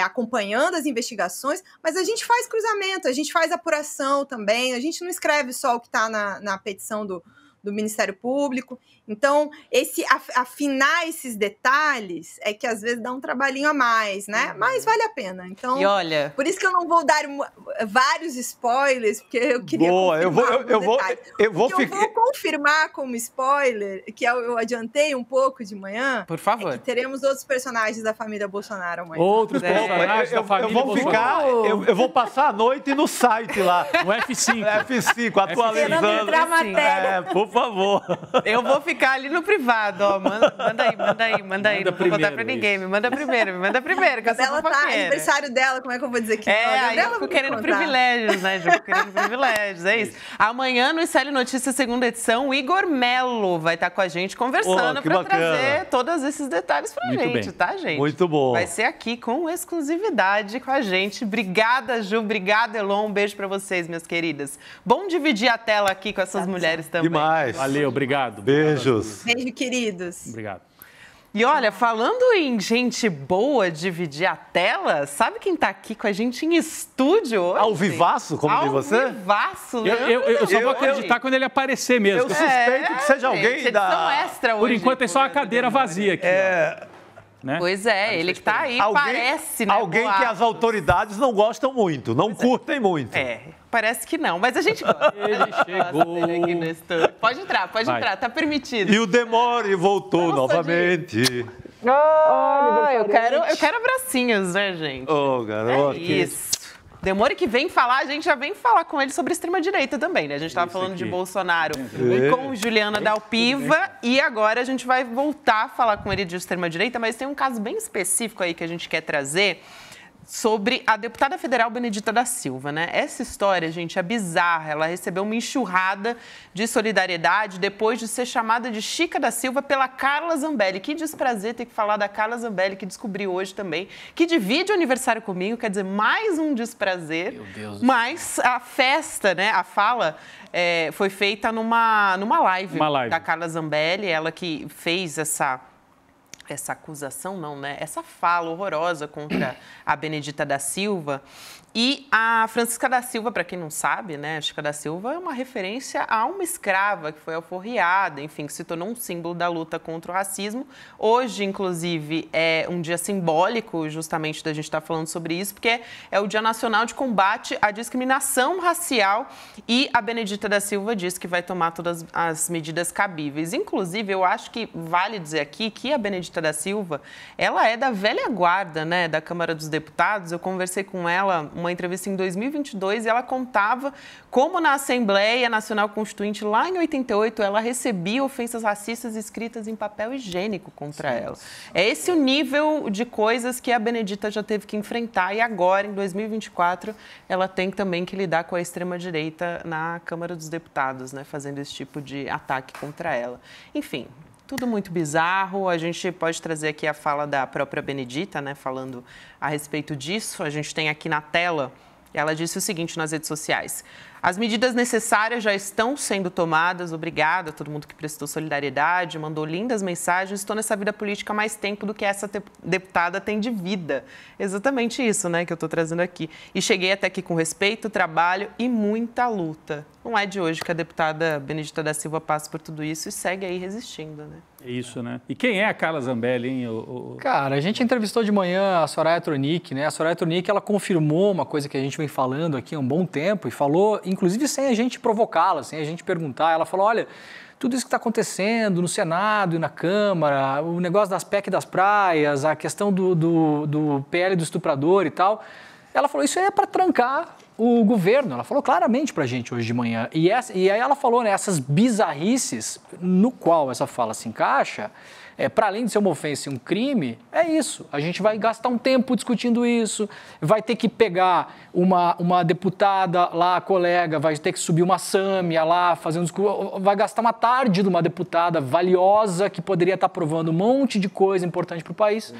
[SPEAKER 2] acompanhando as investigações, mas a gente faz cruzamento, a gente faz apuração também, a gente não escreve só o que está na petição do Ministério Público. Então, afinar esses detalhes é que às vezes dá um trabalhinho a mais, né? Mas vale a pena. Então,
[SPEAKER 5] e olha...
[SPEAKER 2] por isso que eu não vou dar vários spoilers, porque eu queria confirmar eu vou confirmar como spoiler, que eu adiantei um pouco de manhã.
[SPEAKER 5] Por favor.
[SPEAKER 2] Que teremos outros personagens da família Bolsonaro amanhã.
[SPEAKER 7] Outros personagens da família Bolsonaro.
[SPEAKER 6] Eu vou passar a noite no site lá.
[SPEAKER 7] No F5.
[SPEAKER 6] F5, atualizando.
[SPEAKER 8] Entrar matéria.
[SPEAKER 6] Por favor.
[SPEAKER 5] Eu vou ficar ali no privado, ó. Manda aí.
[SPEAKER 7] Manda
[SPEAKER 5] Não vou contar pra ninguém. Me manda primeiro, que eu sou
[SPEAKER 2] Ela tá, aniversário dela, como é que eu vou dizer que
[SPEAKER 5] aí eu fico querendo privilégios, né, Ju? É isso. Amanhã, no ICL Notícias, segunda edição, o Igor Melo vai estar com a gente conversando pra trazer todos esses detalhes pra gente, tá, gente?
[SPEAKER 6] Muito bom.
[SPEAKER 5] Vai ser aqui com exclusividade com a gente. Obrigada, Ju. Obrigada, Elon. Um beijo pra vocês, minhas queridas. Bom dividir a tela aqui com essas mulheres também.
[SPEAKER 6] Demais.
[SPEAKER 7] Valeu, obrigado.
[SPEAKER 6] Beijos.
[SPEAKER 2] Beijo, queridos.
[SPEAKER 7] Obrigado.
[SPEAKER 5] E olha, falando em gente boa dividir a tela, sabe quem tá aqui com a gente em estúdio hoje?
[SPEAKER 6] Ao vivaço, como diz você?
[SPEAKER 5] Ao vivaço,
[SPEAKER 7] Eu só vou acreditar quando ele aparecer mesmo.
[SPEAKER 6] Eu suspeito que seja alguém
[SPEAKER 5] extra
[SPEAKER 7] Por
[SPEAKER 5] hoje,
[SPEAKER 7] enquanto tem só a cadeira vazia aqui. Né?
[SPEAKER 5] Pois é, ele que tá aí, parece, né?
[SPEAKER 6] Alguém que as autoridades não gostam muito, não curtem muito.
[SPEAKER 5] Parece que não, mas a gente gosta.
[SPEAKER 7] Ele chegou.
[SPEAKER 5] Aqui no estúdio. Pode entrar, tá permitido.
[SPEAKER 6] E o Demore voltou novamente.
[SPEAKER 5] Eu quero abracinhos, né, gente?
[SPEAKER 6] Garoto.
[SPEAKER 5] Isso. Demore que vem falar, a gente já vem falar com ele sobre extrema-direita também, né? A gente estava falando de Bolsonaro e com Juliana Dalpiva e agora a gente vai voltar a falar com ele de extrema-direita, mas tem um caso bem específico aí que a gente quer trazer sobre a deputada federal Benedita da Silva, né? Essa história, gente, é bizarra. Ela recebeu uma enxurrada de solidariedade depois de ser chamada de Chica da Silva pela Carla Zambelli. Que desprazer ter que falar da Carla Zambelli, que descobri hoje também, que divide o aniversário comigo, quer dizer, mais um desprazer. Meu Deus. Mas a festa, né, a fala, foi feita numa live da Carla Zambelli, ela que fez essa acusação, não, né? Essa fala horrorosa contra a Benedita da Silva. E a Francisca da Silva, para quem não sabe, né? A Chica da Silva é uma referência a uma escrava que foi alforriada, enfim, que se tornou um símbolo da luta contra o racismo. Hoje, inclusive, é um dia simbólico, justamente, da gente estar falando sobre isso, porque é o Dia Nacional de Combate à Discriminação Racial e a Benedita da Silva diz que vai tomar todas as medidas cabíveis. Inclusive, eu acho que vale dizer aqui que a Benedita da Silva, ela é da velha guarda, né, da Câmara dos Deputados. Eu conversei com ela uma entrevista em 2022 e ela contava como na Assembleia Nacional Constituinte, lá em 88, ela recebia ofensas racistas escritas em papel higiênico contra ela. É esse o nível de coisas que a Benedita já teve que enfrentar e agora, em 2024, ela tem também que lidar com a extrema-direita na Câmara dos Deputados, né, fazendo esse tipo de ataque contra ela. Enfim, tudo muito bizarro. A gente pode trazer aqui a fala da própria Benedita, né, falando a respeito disso. A gente tem aqui na tela, ela disse o seguinte nas redes sociais: as medidas necessárias já estão sendo tomadas. Obrigada a todo mundo que prestou solidariedade, mandou lindas mensagens. Estou nessa vida política há mais tempo do que essa deputada tem de vida. Exatamente isso, né, que eu estou trazendo aqui. E cheguei até aqui com respeito, trabalho e muita luta. Não é de hoje que a deputada Benedita da Silva passa por tudo isso e segue aí resistindo, né?
[SPEAKER 7] É isso, né? E quem é a Carla Zambelli, hein?
[SPEAKER 9] Cara, a gente entrevistou de manhã a Soraya Tronic, né? A Soraya Tronic, ela confirmou uma coisa que a gente vem falando aqui há um bom tempo e falou, inclusive sem a gente provocá-la, sem a gente perguntar. Ela falou, olha, tudo isso que está acontecendo no Senado e na Câmara, o negócio das PEC das praias, a questão do PL do estuprador e tal, ela falou, isso é para trancar o governo. Ela falou claramente para a gente hoje de manhã. E aí ela falou, né, essas bizarrices no qual essa fala se encaixa, para além de ser uma ofensa e um crime, é isso. A gente vai gastar um tempo discutindo isso, vai ter que pegar uma deputada lá, colega, vai ter que subir uma sâmia lá, fazer um discurso, vai gastar uma tarde de uma deputada valiosa que poderia estar provando um monte de coisa importante para o país,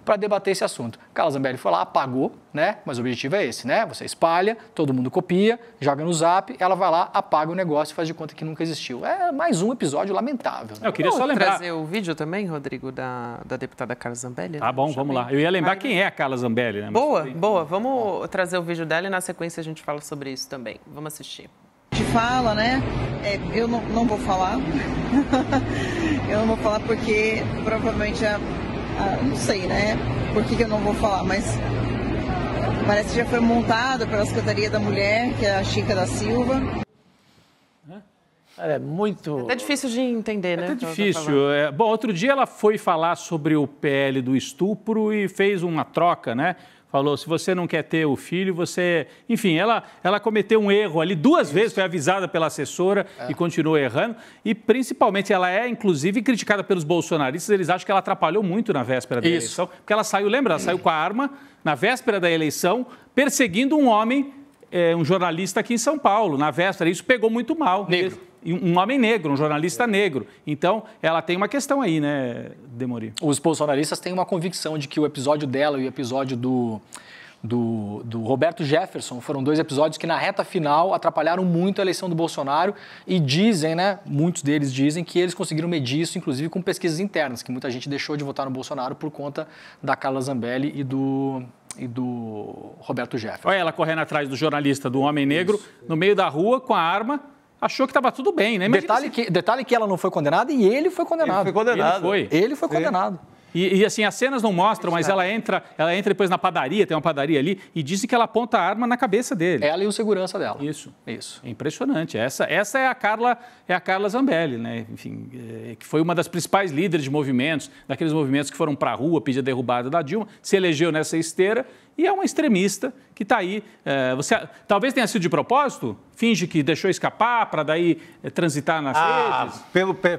[SPEAKER 9] para debater esse assunto. Carla Zambelli foi lá, apagou, né? Mas o objetivo é esse, né? Você espalha, todo mundo copia, joga no Zap, ela vai lá, apaga o negócio e faz de conta que nunca existiu. É mais um episódio lamentável. Né?
[SPEAKER 5] Eu queria só lembrar... trazer o vídeo também, Rodrigo, da deputada Carla Zambelli?
[SPEAKER 7] Tá bom, vamos lá. Eu ia lembrar quem é a Carla Zambelli, né?
[SPEAKER 5] Boa. Vamos trazer o vídeo dela e na sequência a gente fala sobre isso também. Vamos assistir.
[SPEAKER 10] De fala, né? Eu não vou falar. Eu não vou falar porque provavelmente não sei, né? Por que eu não vou falar, mas parece que já foi montada pela Secretaria da Mulher, que é a Chica da Silva.
[SPEAKER 6] É muito...
[SPEAKER 5] É difícil de entender, né?
[SPEAKER 7] É difícil. Bom, outro dia ela foi falar sobre o PL do estupro e fez uma troca, né? Falou, se você não quer ter o filho, você... Enfim, ela cometeu um erro ali 2 vezes, foi avisada pela assessora e continuou errando. E, principalmente, ela é, inclusive, criticada pelos bolsonaristas. Eles acham que ela atrapalhou muito na véspera da eleição. Porque ela saiu, lembra? Ela saiu com a arma na véspera da eleição, perseguindo um homem, um jornalista aqui em São Paulo, na véspera. Isso pegou muito mal.
[SPEAKER 9] Negro.
[SPEAKER 7] Um homem negro, um jornalista negro. Então, ela tem uma questão aí, né, Demorim?
[SPEAKER 9] Os bolsonaristas têm uma convicção de que o episódio dela e o episódio do Roberto Jefferson foram 2 episódios que, na reta final, atrapalharam muito a eleição do Bolsonaro e dizem, né, muitos deles dizem que eles conseguiram medir isso, inclusive com pesquisas internas, que muita gente deixou de votar no Bolsonaro por conta da Carla Zambelli e do Roberto Jefferson.
[SPEAKER 7] Olha ela correndo atrás do jornalista, do homem negro, no meio da rua, com a arma, achou que estava tudo bem, né?
[SPEAKER 9] Detalhe que ela não foi condenada e ele foi condenado. Ele foi condenado.
[SPEAKER 7] E assim, as cenas não mostram, mas ela entra depois na padaria, tem uma padaria ali, e dizem que ela aponta a arma na cabeça dele.
[SPEAKER 9] Ela e o segurança dela.
[SPEAKER 7] Isso. É impressionante. Essa é a Carla Zambelli, né? Enfim, que foi uma das principais líderes de movimentos, daqueles movimentos que foram para a rua pedir a derrubada da Dilma, se elegeu nessa esteira e é uma extremista que está aí. Você talvez tenha sido de propósito? Finge que deixou escapar para daí transitar nas redes?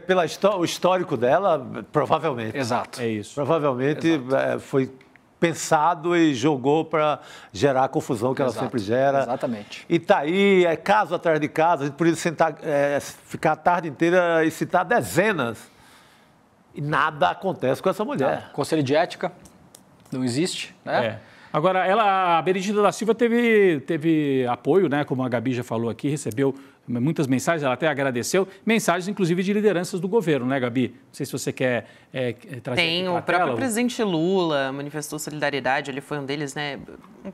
[SPEAKER 6] Pelo histórico dela, provavelmente.
[SPEAKER 9] Exato.
[SPEAKER 7] É isso.
[SPEAKER 6] Provavelmente foi pensado e jogou para gerar a confusão que ela sempre gera.
[SPEAKER 9] Exatamente.
[SPEAKER 6] E está aí, caso atrás de caso, a gente podia ficar a tarde inteira e citar dezenas. E nada acontece com essa mulher.
[SPEAKER 9] Conselho de ética não existe, né?
[SPEAKER 7] Agora, a Benedita da Silva teve apoio, né? Como a Gabi já falou aqui, recebeu muitas mensagens, ela até agradeceu, mensagens inclusive de lideranças do governo, né, Gabi? Não sei se você quer trazer
[SPEAKER 5] Tem, o próprio presidente Lula manifestou solidariedade, ele foi um deles, né?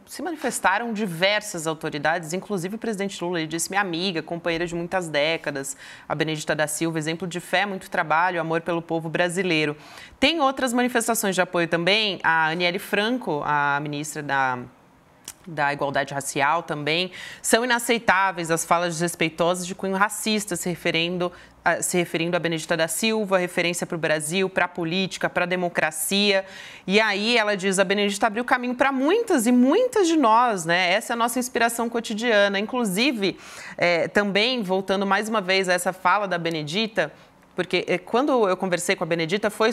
[SPEAKER 5] Se manifestaram diversas autoridades, inclusive o presidente Lula, ele disse, minha amiga, companheira de muitas décadas, a Benedita da Silva, exemplo de fé, muito trabalho, amor pelo povo brasileiro. Tem outras manifestações de apoio também, a Aniele Franco, a ministra da Igualdade Racial também, são inaceitáveis as falas desrespeitosas de cunho racista se referindo a Benedita da Silva, referência para o Brasil, para a política, para a democracia. E aí ela diz, a Benedita abriu caminho para muitas e muitas de nós, né? Essa é a nossa inspiração cotidiana. Inclusive, também, voltando mais uma vez a essa fala da Benedita, porque quando eu conversei com a Benedita foi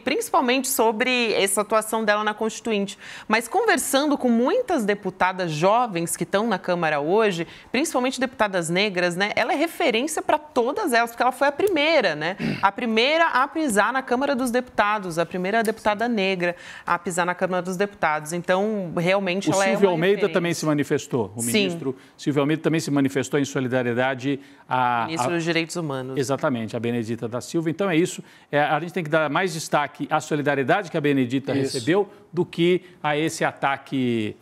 [SPEAKER 5] principalmente sobre essa atuação dela na Constituinte. Mas conversando com muitas deputadas jovens que estão na Câmara hoje, principalmente deputadas negras, né? Ela é referência para todas elas, porque ela foi a primeira, né? A primeira a pisar na Câmara dos Deputados, a primeira deputada negra a pisar na Câmara dos Deputados. Então, realmente, ela é uma
[SPEAKER 7] Silvio Almeida
[SPEAKER 5] referência.
[SPEAKER 7] também se manifestou. O ministro Silvio Almeida também se manifestou em solidariedade
[SPEAKER 5] Ministro dos Direitos Humanos.
[SPEAKER 7] Exatamente, a Benedita da Silva. Então é isso, a gente tem que dar mais destaque à solidariedade que a Benedita recebeu do que a esse ataque,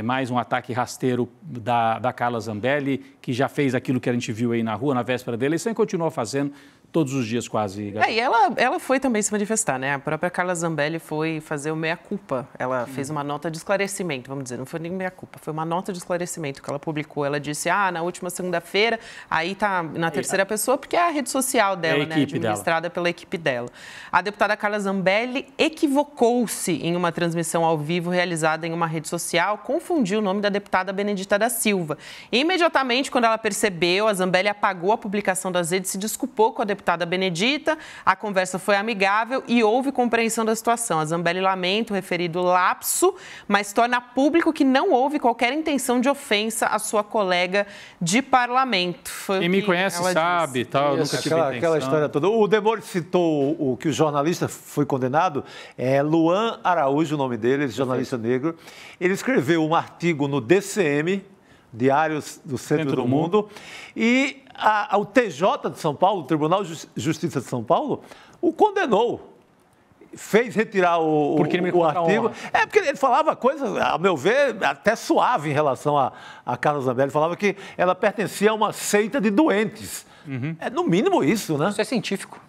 [SPEAKER 7] mais um ataque rasteiro da Carla Zambelli, que já fez aquilo que a gente viu aí na rua, na véspera da eleição, e continua fazendo todos os dias quase.
[SPEAKER 5] E ela foi também se manifestar, né? A própria Carla Zambelli foi fazer o meia-culpa. Ela fez uma nota de esclarecimento, vamos dizer, não foi nem meia-culpa, foi uma nota de esclarecimento que ela publicou. Ela disse, na última segunda-feira, aí tá na terceira pessoa, porque é a rede social dela, né? Administrada pela equipe dela. A deputada Carla Zambelli equivocou-se em uma transmissão ao vivo realizada em uma rede social, confundiu o nome da deputada Benedita da Silva. E, imediatamente, quando ela percebeu, a Zambelli apagou a publicação das redes, se desculpou com a deputada Benedita, a conversa foi amigável e houve compreensão da situação. A Zambelli lamenta o referido lapso, mas torna público que não houve qualquer intenção de ofensa à sua colega de parlamento.
[SPEAKER 7] Quem me conhece sabe, tal, nunca tive intenção.
[SPEAKER 6] Aquela história toda. O Demore citou o que o jornalista foi condenado, é Luan Araújo, o nome dele, jornalista negro. Ele escreveu um artigo no DCM, Diários do Centro do Mundo, e o TJ de São Paulo, o Tribunal de Justiça de São Paulo, o condenou. Fez retirar o artigo. Porque ele falava coisas, a meu ver, até suave em relação a Carla Zambelli. Falava que ela pertencia a uma seita de doentes. É no mínimo isso, né?
[SPEAKER 9] Isso é científico.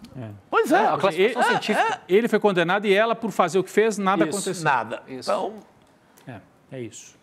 [SPEAKER 6] Pois é.
[SPEAKER 9] A classificação científica.
[SPEAKER 7] Ele foi condenado e ela, por fazer o que fez, nada aconteceu.
[SPEAKER 6] Nada.
[SPEAKER 9] Isso.
[SPEAKER 6] Então...
[SPEAKER 7] É isso.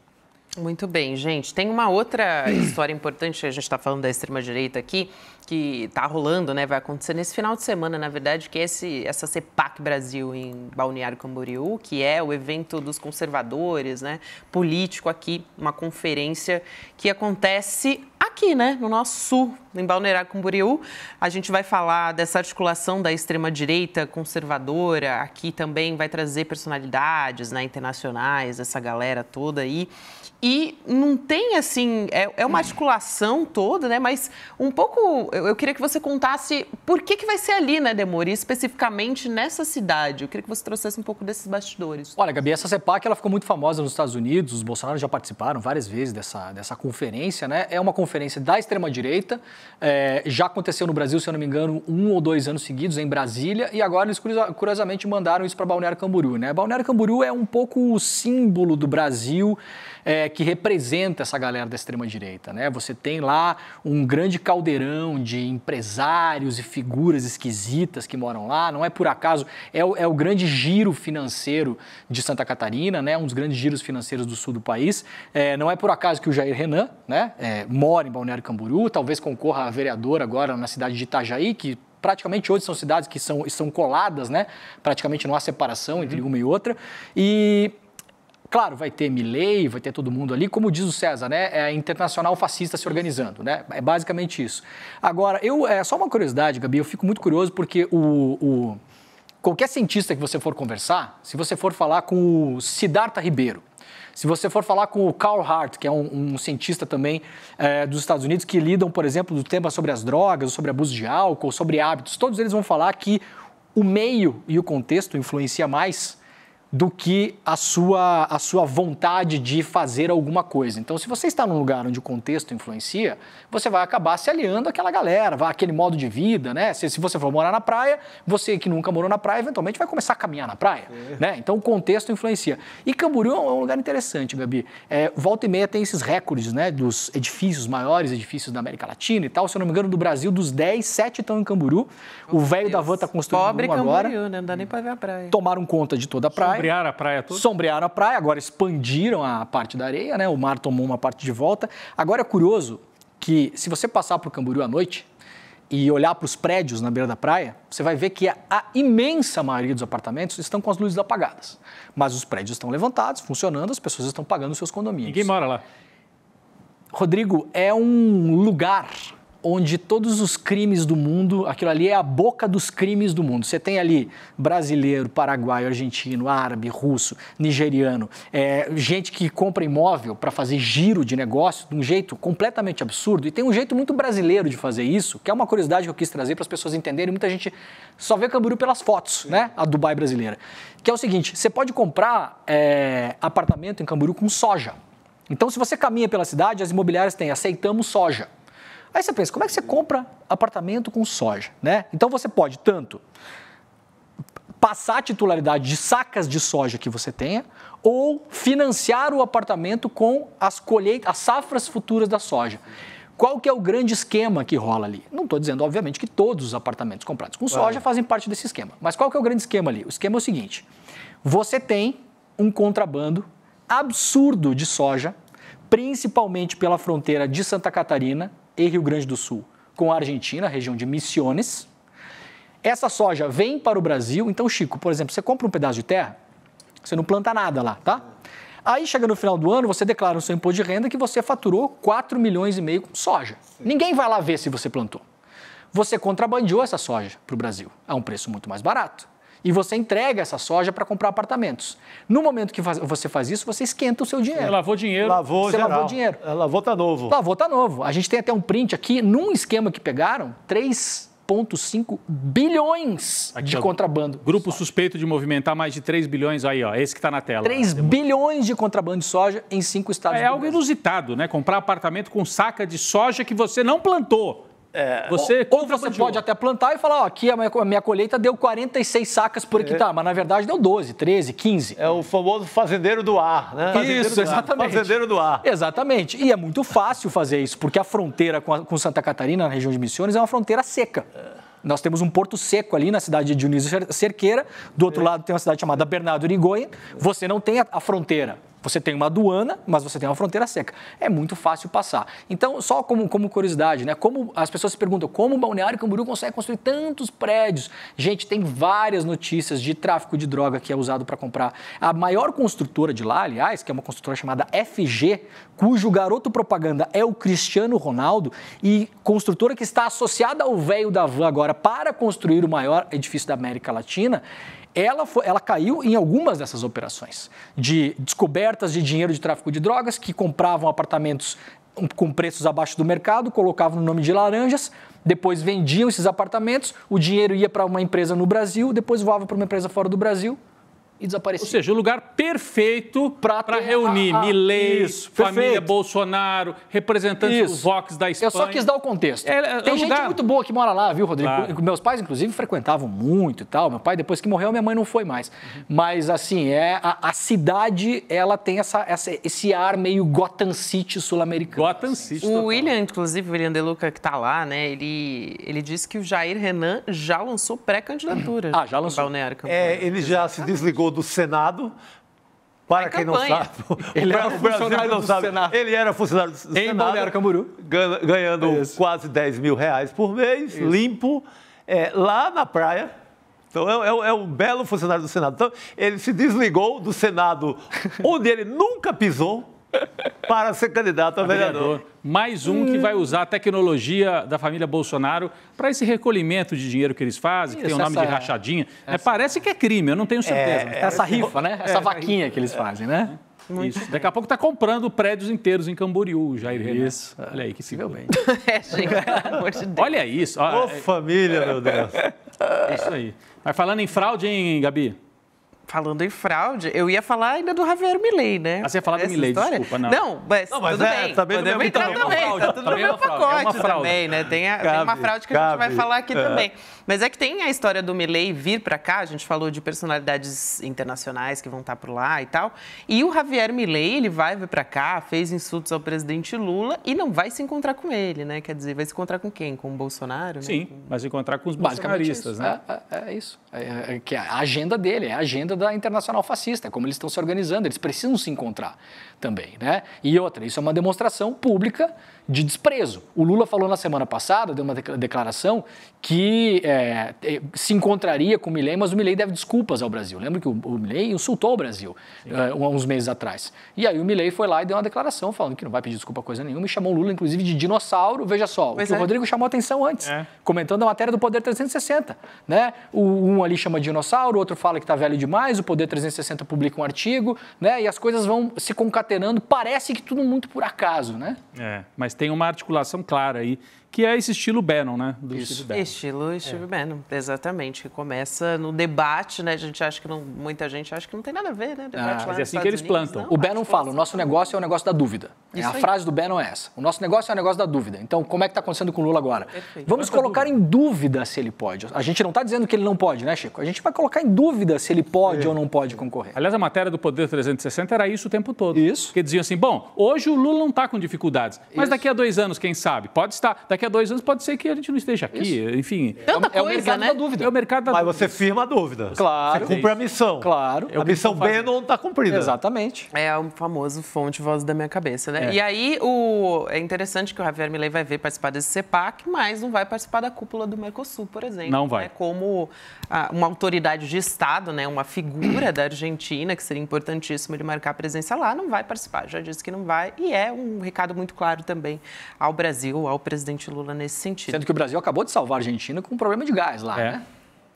[SPEAKER 5] Muito bem, gente. Tem uma outra história importante, a gente está falando da extrema-direita aqui, que está rolando, né? Vai acontecer nesse final de semana, na verdade, que é essa CEPAC Brasil em Balneário Camboriú, que é o evento dos conservadores, né? Político aqui, uma conferência que acontece aqui, né? No nosso sul, em Balneário Camboriú. A gente vai falar dessa articulação da extrema-direita conservadora. Aqui também vai trazer personalidades, né? Internacionais, essa galera toda aí. E não tem, assim, é uma articulação toda, né? Mas um pouco, eu queria que você contasse por que vai ser ali, né, Demori, especificamente nessa cidade. Eu queria que você trouxesse um pouco desses bastidores.
[SPEAKER 9] Olha, Gabi, essa CEPAC, ela ficou muito famosa nos Estados Unidos, os Bolsonaro já participaram várias vezes dessa conferência, né? É uma conferência da extrema-direita, já aconteceu no Brasil, se eu não me engano, 1 ou 2 anos seguidos, em Brasília, e agora eles, curiosamente, mandaram isso para Balneário Camboriú, né? Balneário Camboriú é um pouco o símbolo do Brasil, que representa essa galera da extrema-direita, né? Você tem lá um grande caldeirão de empresários e figuras esquisitas que moram lá, não é por acaso, é o grande giro financeiro de Santa Catarina, né? Um dos grandes giros financeiros do sul do país. Não é por acaso que o Jair Renan, né? Mora em Balneário Camboriú, talvez concorra a vereador agora na cidade de Itajaí, que praticamente hoje são cidades que são coladas, né? Praticamente não há separação entre uma e outra. E claro, vai ter Milei, vai ter todo mundo ali, como diz o César, né? É a internacional fascista se organizando, né? É basicamente isso. Agora, só uma curiosidade, Gabi, eu fico muito curioso porque qualquer cientista que você for conversar, se você for falar com o Siddhartha Ribeiro, se você for falar com o Carl Hart, que é um cientista também dos Estados Unidos, que lidam, por exemplo, do tema sobre as drogas, sobre abuso de álcool, sobre hábitos, todos eles vão falar que o meio e o contexto influencia mais do que a sua vontade de fazer alguma coisa. Então, se você está num lugar onde o contexto influencia, você vai acabar se aliando àquela galera, àquele modo de vida, né? Se você for morar na praia, você que nunca morou na praia, eventualmente vai começar a caminhar na praia, né? Então, o contexto influencia. E Camboriú é um lugar interessante, Gabi. Volta e meia tem esses recordes, né? Dos edifícios, maiores edifícios da América Latina e tal. Se eu não me engano, do Brasil, dos 10, 7 estão em Camboriú. O velho da van está construindo
[SPEAKER 5] Pobre
[SPEAKER 9] um agora.
[SPEAKER 5] Camboriú, né? Não dá nem para ver a praia.
[SPEAKER 9] Tomaram conta de toda a praia.
[SPEAKER 7] Sombrearam a praia toda?
[SPEAKER 9] Sombrearam a praia, agora expandiram a parte da areia, né? O mar tomou uma parte de volta. Agora é curioso que, se você passar por Camboriú à noite e olhar para os prédios na beira da praia, você vai ver que a imensa maioria dos apartamentos estão com as luzes apagadas. Mas os prédios estão levantados, funcionando, as pessoas estão pagando seus condomínios.
[SPEAKER 7] Ninguém mora lá.
[SPEAKER 9] Rodrigo, é um lugar onde todos os crimes do mundo, aquilo ali é a boca dos crimes do mundo. Você tem ali brasileiro, paraguaio, argentino, árabe, russo, nigeriano, gente que compra imóvel para fazer giro de negócio de um jeito completamente absurdo. E tem um jeito muito brasileiro de fazer isso, que é uma curiosidade que eu quis trazer para as pessoas entenderem. Muita gente só vê Camboriú pelas fotos, né? A Dubai brasileira. Que é o seguinte, você pode comprar apartamento em Camboriú com soja. Então, se você caminha pela cidade, as imobiliárias têm aceitamos soja. Aí você pensa, como é que você compra apartamento com soja, né? Então você pode tanto passar a titularidade de sacas de soja que você tenha ou financiar o apartamento com as safras futuras da soja. Qual que é o grande esquema que rola ali? Não estou dizendo, obviamente, que todos os apartamentos comprados com soja fazem parte desse esquema. Mas qual que é o grande esquema ali? O esquema é o seguinte, você tem um contrabando absurdo de soja, principalmente pela fronteira de Santa Catarina e Rio Grande do Sul, com a Argentina, a região de Misiones. Essa soja vem para o Brasil. Então, Chico, por exemplo, você compra um pedaço de terra, você não planta nada lá, tá? Aí, chega no final do ano, você declara no seu imposto de renda que você faturou 4,5 milhões com soja. Ninguém vai lá ver se você plantou. Você contrabandeou essa soja para o Brasil a um preço muito mais barato. E você entrega essa soja para comprar apartamentos. No momento que você faz isso, você esquenta o seu dinheiro.
[SPEAKER 7] Você lavou dinheiro.
[SPEAKER 9] Você lavou dinheiro.
[SPEAKER 6] Lavou tá novo.
[SPEAKER 9] Lavou tá novo. A gente tem até um print aqui, num esquema que pegaram, 3,5 bilhões de contrabando.
[SPEAKER 7] Grupo suspeito de movimentar mais de 3 bilhões, aí ó, esse que está na tela.
[SPEAKER 9] 3 bilhões de contrabando de soja em 5 estados do Brasil.
[SPEAKER 7] É algo inusitado, né? Comprar apartamento com saca de soja que você não plantou.
[SPEAKER 9] Ou você pode até plantar e falar, ó, aqui a minha colheita deu 46 sacas por hectare, mas na verdade deu 12, 13, 15.
[SPEAKER 6] É o famoso fazendeiro do ar, né?
[SPEAKER 9] Isso, exatamente.
[SPEAKER 6] Fazendeiro do ar.
[SPEAKER 9] Exatamente. E é muito fácil fazer isso, porque a fronteira com Santa Catarina, na região de Misiones, é uma fronteira seca. Nós temos um porto seco ali na cidade de Dionísio Cerqueira, do outro lado tem uma cidade chamada Bernardo Irigoyen, você não tem a fronteira Você tem uma aduana, mas você tem uma fronteira seca. É muito fácil passar. Então, só como curiosidade, né? Como as pessoas se perguntam como o Balneário Camboriú consegue construir tantos prédios? Gente, tem várias notícias de tráfico de droga que é usado para comprar. A maior construtora de lá, aliás, que é uma construtora chamada FG, cujo garoto propaganda é o Cristiano Ronaldo, e construtora que está associada ao velho da van agora para construir o maior edifício da América Latina, ela caiu em algumas dessas operações de descobertas de dinheiro de tráfico de drogas, que compravam apartamentos com preços abaixo do mercado, colocavam no nome de laranjas, depois vendiam esses apartamentos, o dinheiro ia para uma empresa no Brasil, depois voava para uma empresa fora do Brasil e desaparecia.
[SPEAKER 7] Ou seja, o lugar perfeito para reunir Milei, família Bolsonaro, representantes do Vox da Espanha.
[SPEAKER 9] Eu só quis dar o contexto. Tem gente muito boa que mora lá, viu, Rodrigo? Claro. Meus pais, inclusive, frequentavam muito e tal. Meu pai, depois que morreu, minha mãe não foi mais. Mas, assim, a cidade, ela tem esse ar meio Gotham City sul-americano.
[SPEAKER 7] Gotham City.
[SPEAKER 5] O William, inclusive, o William De Luca, que está lá, né? Ele disse que o Jair Renan já lançou pré-candidatura.
[SPEAKER 9] Já lançou.
[SPEAKER 6] Ele já se desligou do Senado. Para quem não sabe,
[SPEAKER 9] ele era funcionário do Senado.
[SPEAKER 6] Ele era funcionário do Senado.
[SPEAKER 9] Em Balneário Camboriú.
[SPEAKER 6] Ganhando quase 10 mil reais por mês, limpo, lá na praia. Então, é um belo funcionário do Senado. Então, ele se desligou do Senado, onde ele nunca pisou, para ser candidato a vereador.
[SPEAKER 7] Mais um que vai usar a tecnologia da família Bolsonaro para esse recolhimento de dinheiro que eles fazem, que tem o nome de rachadinha. Parece que é crime, eu não tenho certeza.
[SPEAKER 9] Essa rifa, né? Essa vaquinha que eles fazem, né?
[SPEAKER 7] Isso. Daqui a pouco está comprando prédios inteiros em Camboriú, Jair Renan.
[SPEAKER 9] Isso.
[SPEAKER 7] Olha aí, que se bem.
[SPEAKER 5] Gente, pelo amor de Deus.
[SPEAKER 7] Olha isso.
[SPEAKER 6] Ô, família, meu Deus.
[SPEAKER 7] É isso aí. Mas falando em fraude, hein, Gabi?
[SPEAKER 5] Falando em fraude, eu ia falar ainda do Javier Milei, né?
[SPEAKER 7] Você ia falar do Milei, desculpa, não.
[SPEAKER 5] Não, mas tudo bem. Podemos entrar também, tá tudo no meu pacote também, né? Tem uma fraude que a gente vai falar aqui também. Mas é que tem a história do Milei vir para cá, a gente falou de personalidades internacionais que vão estar por lá e tal, e o Javier Milei, ele vai vir para cá, fez insultos ao presidente Lula e não vai se encontrar com ele, né? Quer dizer, vai se encontrar com quem? Com o Bolsonaro?
[SPEAKER 7] Sim,
[SPEAKER 5] né?
[SPEAKER 7] Vai se encontrar com os bolsonaristas, né?
[SPEAKER 9] É isso. Que a agenda dele, é a agenda da Internacional Fascista, é como eles estão se organizando, eles precisam se encontrar também, né? E outra, isso é uma demonstração pública de desprezo. O Lula falou na semana passada, deu uma declaração que se encontraria com o Milei, mas o Milei deve desculpas ao Brasil. Lembra que o Milei insultou o Brasil uns meses atrás. E aí o Milei foi lá e deu uma declaração falando que não vai pedir desculpa coisa nenhuma e chamou o Lula, inclusive, de dinossauro. Veja só, o Rodrigo chamou a atenção antes, comentando a matéria do Poder 360. Né? Um ali chama de dinossauro, o outro fala que está velho demais, o Poder 360 publica um artigo, né? E as coisas vão se concatenando. Parece que tudo muito por acaso, né?
[SPEAKER 7] Mas tem uma articulação clara aí, que é esse estilo Bannon, né?
[SPEAKER 5] Estilo Bannon, exatamente. Que começa no debate, né? A gente acha que muita gente acha que não tem nada a ver, né? Debate lá
[SPEAKER 7] mas é assim que eles plantam.
[SPEAKER 9] O Bannon fala, o nosso negócio é o negócio da dúvida. A frase do Bannon é essa. O nosso negócio é o negócio da dúvida. Então, como é que está acontecendo com o Lula agora?
[SPEAKER 5] Perfeito.
[SPEAKER 9] Vamos colocar em dúvida se ele pode. A gente não está dizendo que ele não pode, né, Chico? A gente vai colocar em dúvida se ele pode ou não pode concorrer.
[SPEAKER 7] Aliás, a matéria do Poder 360 era isso o tempo todo.
[SPEAKER 9] Isso.
[SPEAKER 7] Porque diziam assim, bom, hoje o Lula não está com dificuldades, mas daqui a 2 anos, quem sabe? Pode estar. Daqui a 2 anos pode ser que a gente não esteja aqui, enfim.
[SPEAKER 5] Tanta
[SPEAKER 9] o mercado da dúvida.
[SPEAKER 7] É o mercado da dúvida.
[SPEAKER 6] Mas você firma a dúvida.
[SPEAKER 9] Claro.
[SPEAKER 6] Você cumpre a missão.
[SPEAKER 9] Claro.
[SPEAKER 6] A missão Bannon está cumprida.
[SPEAKER 9] Exatamente.
[SPEAKER 5] É o famoso fonte voz da minha cabeça, né? E aí, é interessante que o Javier Milei vai ver participar desse CEPAC, mas não vai participar da cúpula do Mercosul, por exemplo.
[SPEAKER 7] Não vai.
[SPEAKER 5] Né? Como uma autoridade de Estado, né? Uma figura da Argentina, que seria importantíssimo ele marcar a presença lá, não vai participar. Já disse que não vai. E é um recado muito claro também ao Brasil, ao presidente Lula nesse sentido.
[SPEAKER 9] Sendo que o Brasil acabou de salvar a Argentina com um problema de gás lá, né?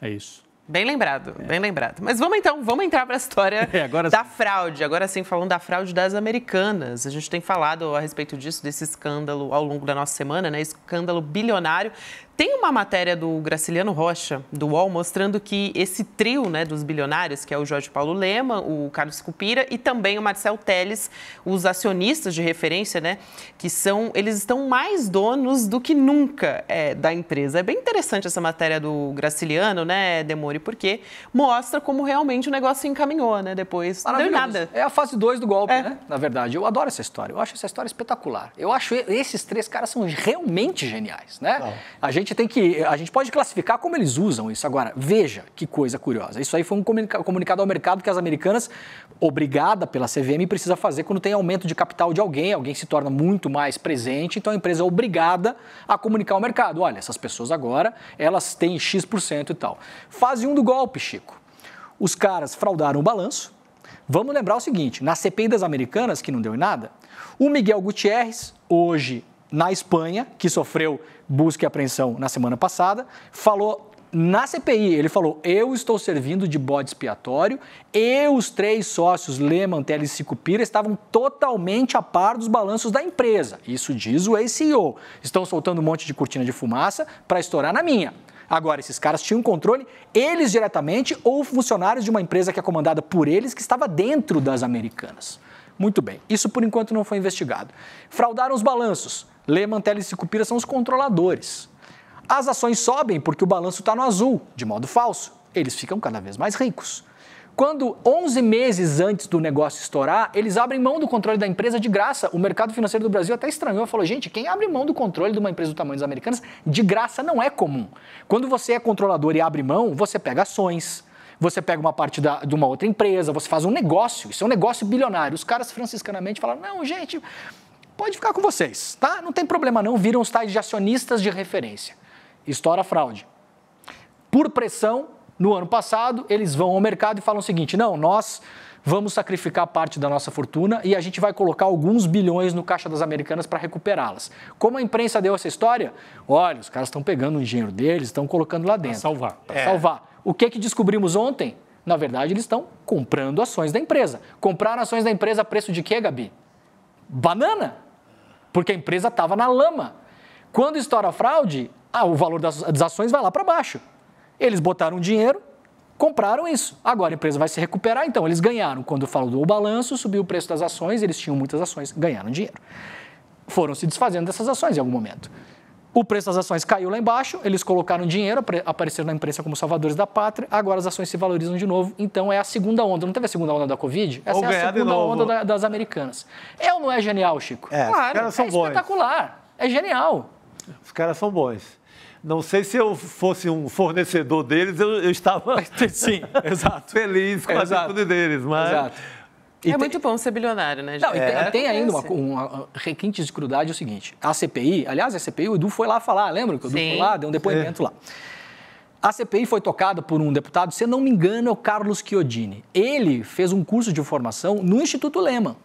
[SPEAKER 7] É isso.
[SPEAKER 5] Bem lembrado, bem lembrado. Mas vamos entrar para a história da fraude. Agora sim, falando da fraude das Americanas. A gente tem falado a respeito disso, desse escândalo ao longo da nossa semana, né? Escândalo bilionário. Tem uma matéria do Graciliano Rocha, do UOL, mostrando que esse trio, né, dos bilionários, que é o Jorge Paulo Lema, o Carlos Cupira e também o Marcel Telles, os acionistas de referência, né, eles estão mais donos do que nunca da empresa. É bem interessante essa matéria do Graciliano, né, Demore, porque mostra como realmente o negócio se encaminhou, né, depois não deu nada.
[SPEAKER 9] É a fase 2 do golpe, né, na verdade. Eu adoro essa história, eu acho essa história espetacular. Eu acho esses 3 caras são realmente geniais, né? A gente gente pode classificar como eles usam isso. Agora, veja que coisa curiosa. Isso aí foi um comunicado ao mercado que as Americanas, obrigada pela CVM, precisa fazer quando tem aumento de capital de alguém se torna muito mais presente, então a empresa é obrigada a comunicar ao mercado. Olha, essas pessoas agora, elas têm X% e tal. Fase 1 do golpe, Chico. Os caras fraudaram o balanço. Vamos lembrar o seguinte, na CPI das Americanas, que não deu em nada, o Miguel Gutierrez, hoje na Espanha, que sofreu busca e apreensão na semana passada, falou na CPI, ele falou, eu estou servindo de bode expiatório e os 3 sócios, Lehman, Teles e Sicupira, estavam totalmente a par dos balanços da empresa. Isso diz o ex-CEO. Estão soltando um monte de cortina de fumaça para estourar na minha. Agora, esses caras tinham controle, eles diretamente ou funcionários de uma empresa que é comandada por eles, que estava dentro das Americanas. Muito bem, isso por enquanto não foi investigado. Fraudaram os balanços. Lehman, Teles e Sicupira são os controladores. As ações sobem porque o balanço está no azul, de modo falso. Eles ficam cada vez mais ricos. Quando 11 meses antes do negócio estourar, eles abrem mão do controle da empresa de graça. O mercado financeiro do Brasil até estranhou, falou, gente, quem abre mão do controle de uma empresa do tamanho das Americanas, de graça não é comum. Quando você é controlador e abre mão, você pega ações, você pega uma parte de uma outra empresa, você faz um negócio, isso é um negócio bilionário. Os caras franciscanamente falaram, não, gente, pode ficar com vocês, tá? Não tem problema não, viram os tais de acionistas de referência. Estoura a fraude. Por pressão, no ano passado, eles vão ao mercado e falam o seguinte, não, nós vamos sacrificar parte da nossa fortuna e a gente vai colocar alguns bilhões no caixa das Americanas para recuperá-las. Como a imprensa deu essa história? Olha, os caras estão pegando o dinheiro deles, estão colocando lá dentro. Para salvar. O que descobrimos ontem? Na verdade, eles estão comprando ações da empresa. Compraram ações da empresa a preço de quê, Gabi? Banana. Porque a empresa estava na lama. Quando estoura a fraude, o valor das ações vai lá para baixo. Eles botaram dinheiro, compraram isso. Agora a empresa vai se recuperar, então eles ganharam. Quando falou do balanço, subiu o preço das ações, eles tinham muitas ações, ganharam dinheiro. Foram se desfazendo dessas ações em algum momento. O preço das ações caiu lá embaixo, eles colocaram dinheiro, apareceram na imprensa como salvadores da pátria, agora as ações se valorizam de novo, então é a segunda onda. Não teve a segunda onda da Covid? Essa é a segunda onda das Americanas. É ou não é genial, Chico?
[SPEAKER 6] Claro, os caras são bons.
[SPEAKER 9] Espetacular, é genial.
[SPEAKER 6] Os caras são bons. Não sei se eu fosse um fornecedor deles, eu estava
[SPEAKER 9] sim, exato.
[SPEAKER 6] feliz com a atitude deles. Mas...
[SPEAKER 5] Exato. Muito bom ser bilionário, né?
[SPEAKER 9] Não, tem ainda uma requinte de crueldade, é o seguinte, a CPI, aliás, a CPI, o Edu foi lá falar, lembra que o Edu foi lá, deu um depoimento lá. A CPI foi tocada por um deputado, se eu não me engano, é o Carlos Chiodini. Ele fez um curso de formação no Instituto Lehman.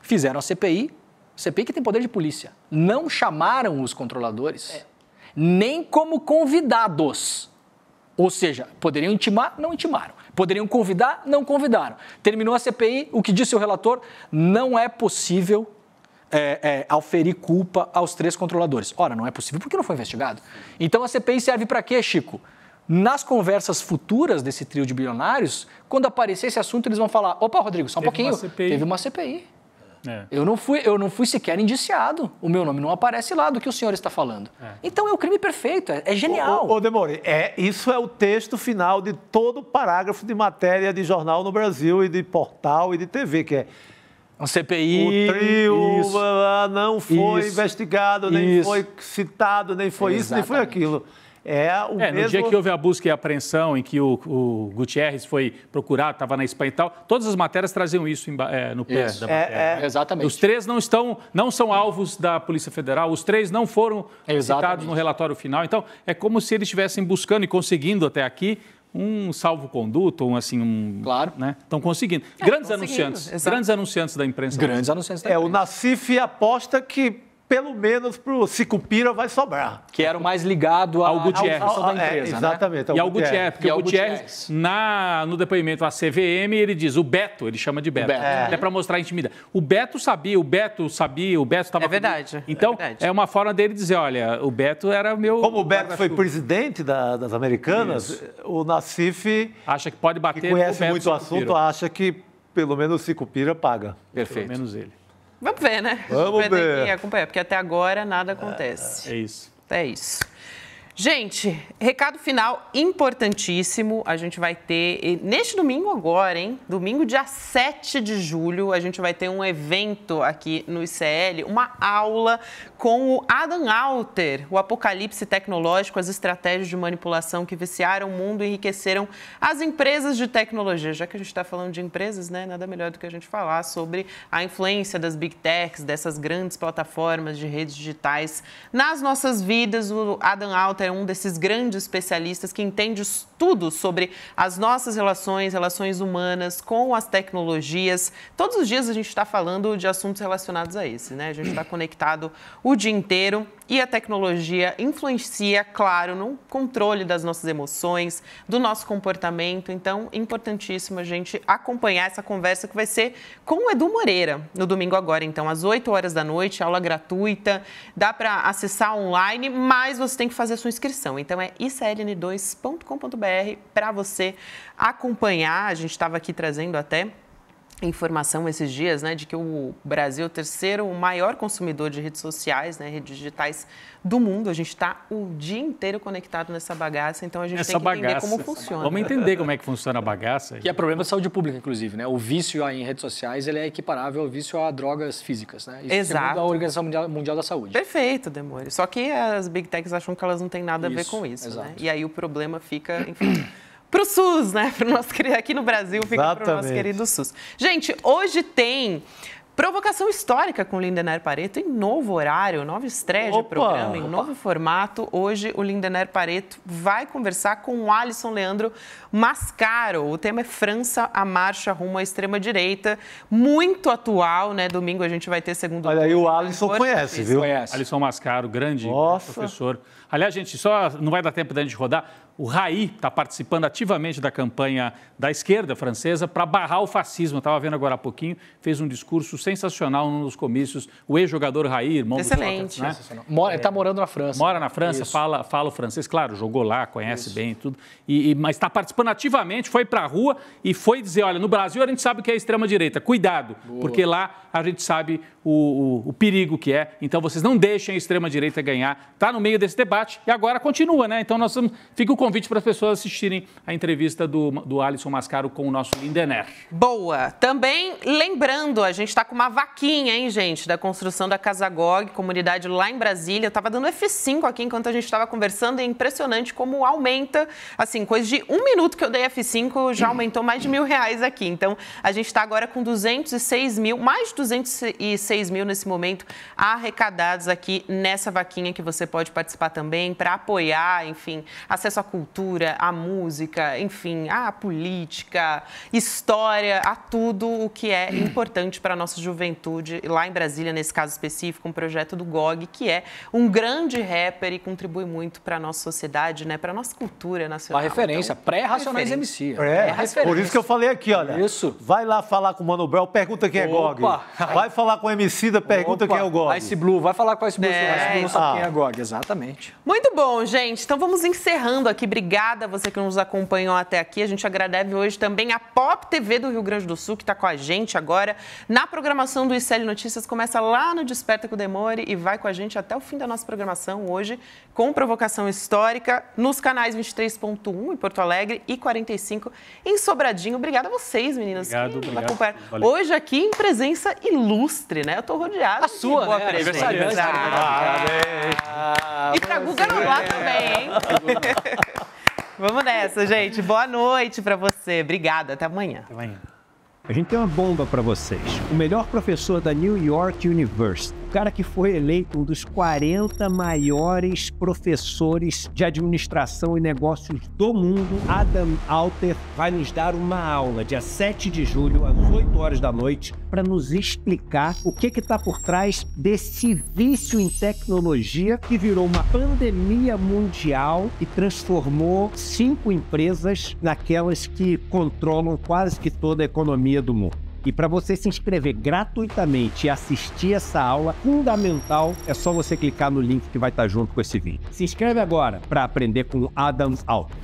[SPEAKER 9] Fizeram a CPI que tem poder de polícia. Não chamaram os controladores, nem como convidados. Ou seja, poderiam intimar, não intimaram. Poderiam convidar, não convidaram. Terminou a CPI, o que disse o relator, não é possível auferir culpa aos 3 controladores. Ora, não é possível porque não foi investigado. Então a CPI serve para quê, Chico? Nas conversas futuras desse trio de bilionários, quando aparecer esse assunto, eles vão falar, opa, Rodrigo, só um pouquinho, teve uma CPI. Eu não fui sequer indiciado. O meu nome não aparece lá do que o senhor está falando. Então é o crime perfeito, é genial.
[SPEAKER 6] Ô Demore, isso é o texto final de todo parágrafo de matéria de jornal no Brasil e de portal e de TV, que é
[SPEAKER 9] um CPI.
[SPEAKER 6] O trio não foi investigado, nem foi citado, nem foi isso, nem foi aquilo.
[SPEAKER 7] No dia que houve a busca e a apreensão, em que o Gutierrez foi procurado, estava na Espanha e tal, todas as matérias traziam isso no peso da matéria.
[SPEAKER 9] Exatamente.
[SPEAKER 7] Os 3 não são alvos da Polícia Federal, os 3 não foram citados no relatório final. Então, é como se eles estivessem buscando e conseguindo até aqui um salvo-conduto,
[SPEAKER 9] Claro.
[SPEAKER 7] Né? Estão conseguindo. Grandes anunciantes da imprensa.
[SPEAKER 9] Grandes anunciantes da imprensa.
[SPEAKER 6] O Nassif aposta que pelo menos para o Sicupira vai sobrar.
[SPEAKER 9] Que era o mais ligado ao
[SPEAKER 7] Gutierrez.
[SPEAKER 9] Da empresa,
[SPEAKER 6] exatamente.
[SPEAKER 7] Né? E ao Gutierrez, porque o Gutierrez, no depoimento à CVM, ele diz, o Beto, ele chama de Beto, até para mostrar a intimidade. O Beto sabia, o Beto estava...
[SPEAKER 5] É verdade.
[SPEAKER 7] Então, é uma forma dele dizer, olha, o Beto era meu...
[SPEAKER 6] Como o Beto foi presidente das Americanas, o Nassif...
[SPEAKER 7] Acha que pode bater
[SPEAKER 6] que conhece muito o assunto, acha que pelo menos o Sicupira paga.
[SPEAKER 7] Perfeito. Pelo menos ele.
[SPEAKER 5] Vamos ver, né?
[SPEAKER 6] Vamos ver.
[SPEAKER 5] Acompanhar, porque até agora nada acontece.
[SPEAKER 7] É isso.
[SPEAKER 5] É isso. Gente, recado final importantíssimo, a gente vai ter, neste domingo agora, hein? Domingo, dia 7 de julho, a gente vai ter um evento aqui no ICL, uma aula com o Adam Alter, o apocalipse tecnológico, as estratégias de manipulação que viciaram o mundo e enriqueceram as empresas de tecnologia. Já que a gente está falando de empresas, né? Nada melhor do que a gente falar sobre a influência das Big Techs, dessas grandes plataformas de redes digitais nas nossas vidas. O Adam Alter é um desses grandes especialistas que entende tudo sobre as nossas relações humanas com as tecnologias. Todos os dias a gente está falando de assuntos relacionados a esse, né? A gente está conectado o dia inteiro e a tecnologia influencia, claro, no controle das nossas emoções, do nosso comportamento. Então, importantíssimo a gente acompanhar essa conversa que vai ser com o Edu Moreira no domingo agora. Então, às 8 horas da noite, aula gratuita, dá para acessar online, mas você tem que fazer a sua inscrição. Então, é icln2.com.br para você acompanhar. A gente estava aqui trazendo até informação esses dias, né, de que o Brasil é o terceiro maior consumidor de redes sociais, né, redes digitais do mundo. A gente está o dia inteiro conectado nessa bagaça, então a gente tem que entender como funciona.
[SPEAKER 7] Vamos entender como é que funciona a bagaça.
[SPEAKER 9] Que é problema de saúde pública, inclusive, né? O vício em redes sociais, ele é equiparável ao vício a drogas físicas, né? Isso
[SPEAKER 5] Exato.
[SPEAKER 9] Segundo a Organização Mundial da Saúde.
[SPEAKER 5] Perfeito, Demore. Só que as Big Techs acham que elas não têm nada a ver com isso, né? E aí o problema fica, enfim, para o SUS, né? Aqui no Brasil fica para o nosso querido SUS. Gente, hoje tem provocação histórica com o Lindenér Pareto em novo horário, nova estreia de programa, em novo formato. Hoje o Lindenér Pareto vai conversar com o Alisson Leandro Mascaro. O tema é França, a marcha rumo à extrema-direita. Muito atual, né? Domingo a gente vai ter segundo...
[SPEAKER 6] Olha aí, o Alisson conhece, viu?
[SPEAKER 7] Alisson Mascaro, grande professor. Aliás, gente, só não vai dar tempo da gente rodar. O Raí está participando ativamente da campanha da esquerda francesa para barrar o fascismo. Estava vendo agora há pouquinho, fez um discurso sensacional num dos comícios. O ex-jogador Raí, irmão do Sócrates, né?
[SPEAKER 9] Ele está morando na França.
[SPEAKER 7] Mora na França, fala o francês, claro, jogou lá, conhece bem e tudo. Mas está participando ativamente, foi para a rua e foi dizer, olha, no Brasil a gente sabe o que é extrema-direita, cuidado, porque lá a gente sabe o perigo que é. Então vocês não deixem a extrema-direita ganhar. Está no meio desse debate e agora continua, né? Então fica o convite para as pessoas assistirem a entrevista do Alisson Mascaro com o nosso Lindenér.
[SPEAKER 5] Boa. Também lembrando, a gente está com uma vaquinha, hein, gente, da construção da Casa GOG, comunidade lá em Brasília. Eu estava dando F5 aqui enquanto a gente estava conversando. É impressionante como aumenta, assim, coisa de 1 minuto que eu dei F5, já aumentou mais de R$1.000 aqui. Então, a gente está agora com 206 mil, mais de 206 mil nesse momento arrecadados aqui nessa vaquinha que você pode participar também para apoiar, enfim, acesso à cultura, à música, enfim, à política, história, a tudo o que é importante para a nossa juventude. Lá em Brasília, nesse caso específico, um projeto do GOG, que é um grande rapper e contribui muito para a nossa sociedade, né, para a nossa cultura nacional.
[SPEAKER 9] Uma referência, então, pré-Racionais MC.
[SPEAKER 6] Por isso que eu falei aqui, olha. Isso. Vai lá falar com o Mano Brown, pergunta quem é GOG. Vai falar com o Emicida, pergunta quem é o GOG.
[SPEAKER 9] Ice Blue, vai falar com o Ice Blue, Ice Blue não sabe quem é GOG, exatamente.
[SPEAKER 5] Muito bom, gente. Então vamos encerrando aqui. Obrigada a você que nos acompanhou até aqui. A gente agradece hoje também a Pop TV do Rio Grande do Sul, que está com a gente agora na programação do ICL Notícias. Começa lá no Desperta com o Demore e vai com a gente até o fim da nossa programação hoje, com provocação histórica, nos canais 23.1 em Porto Alegre e 45 em Sobradinho. Obrigada a vocês, meninas.
[SPEAKER 7] Obrigado.
[SPEAKER 5] Hoje aqui em presença ilustre, né? Eu tô rodeada.
[SPEAKER 9] A sua,
[SPEAKER 5] boa
[SPEAKER 9] né?
[SPEAKER 5] presença. E pra Guga Noblar também, hein? Vamos nessa, gente. Boa noite pra você. Obrigada. Até amanhã.
[SPEAKER 7] Até amanhã.
[SPEAKER 11] A gente tem uma bomba para vocês. O melhor professor da New York University, o cara que foi eleito um dos 40 maiores professores de administração e negócios do mundo, Adam Alter, vai nos dar uma aula dia 7 de julho, às 8 horas da noite, para nos explicar o que está por trás desse vício em tecnologia que virou uma pandemia mundial e transformou 5 empresas naquelas que controlam quase que toda a economia do mundo. E para você se inscrever gratuitamente e assistir essa aula fundamental, é só você clicar no link que vai estar junto com esse vídeo. Se inscreve agora para aprender com Adam Alter.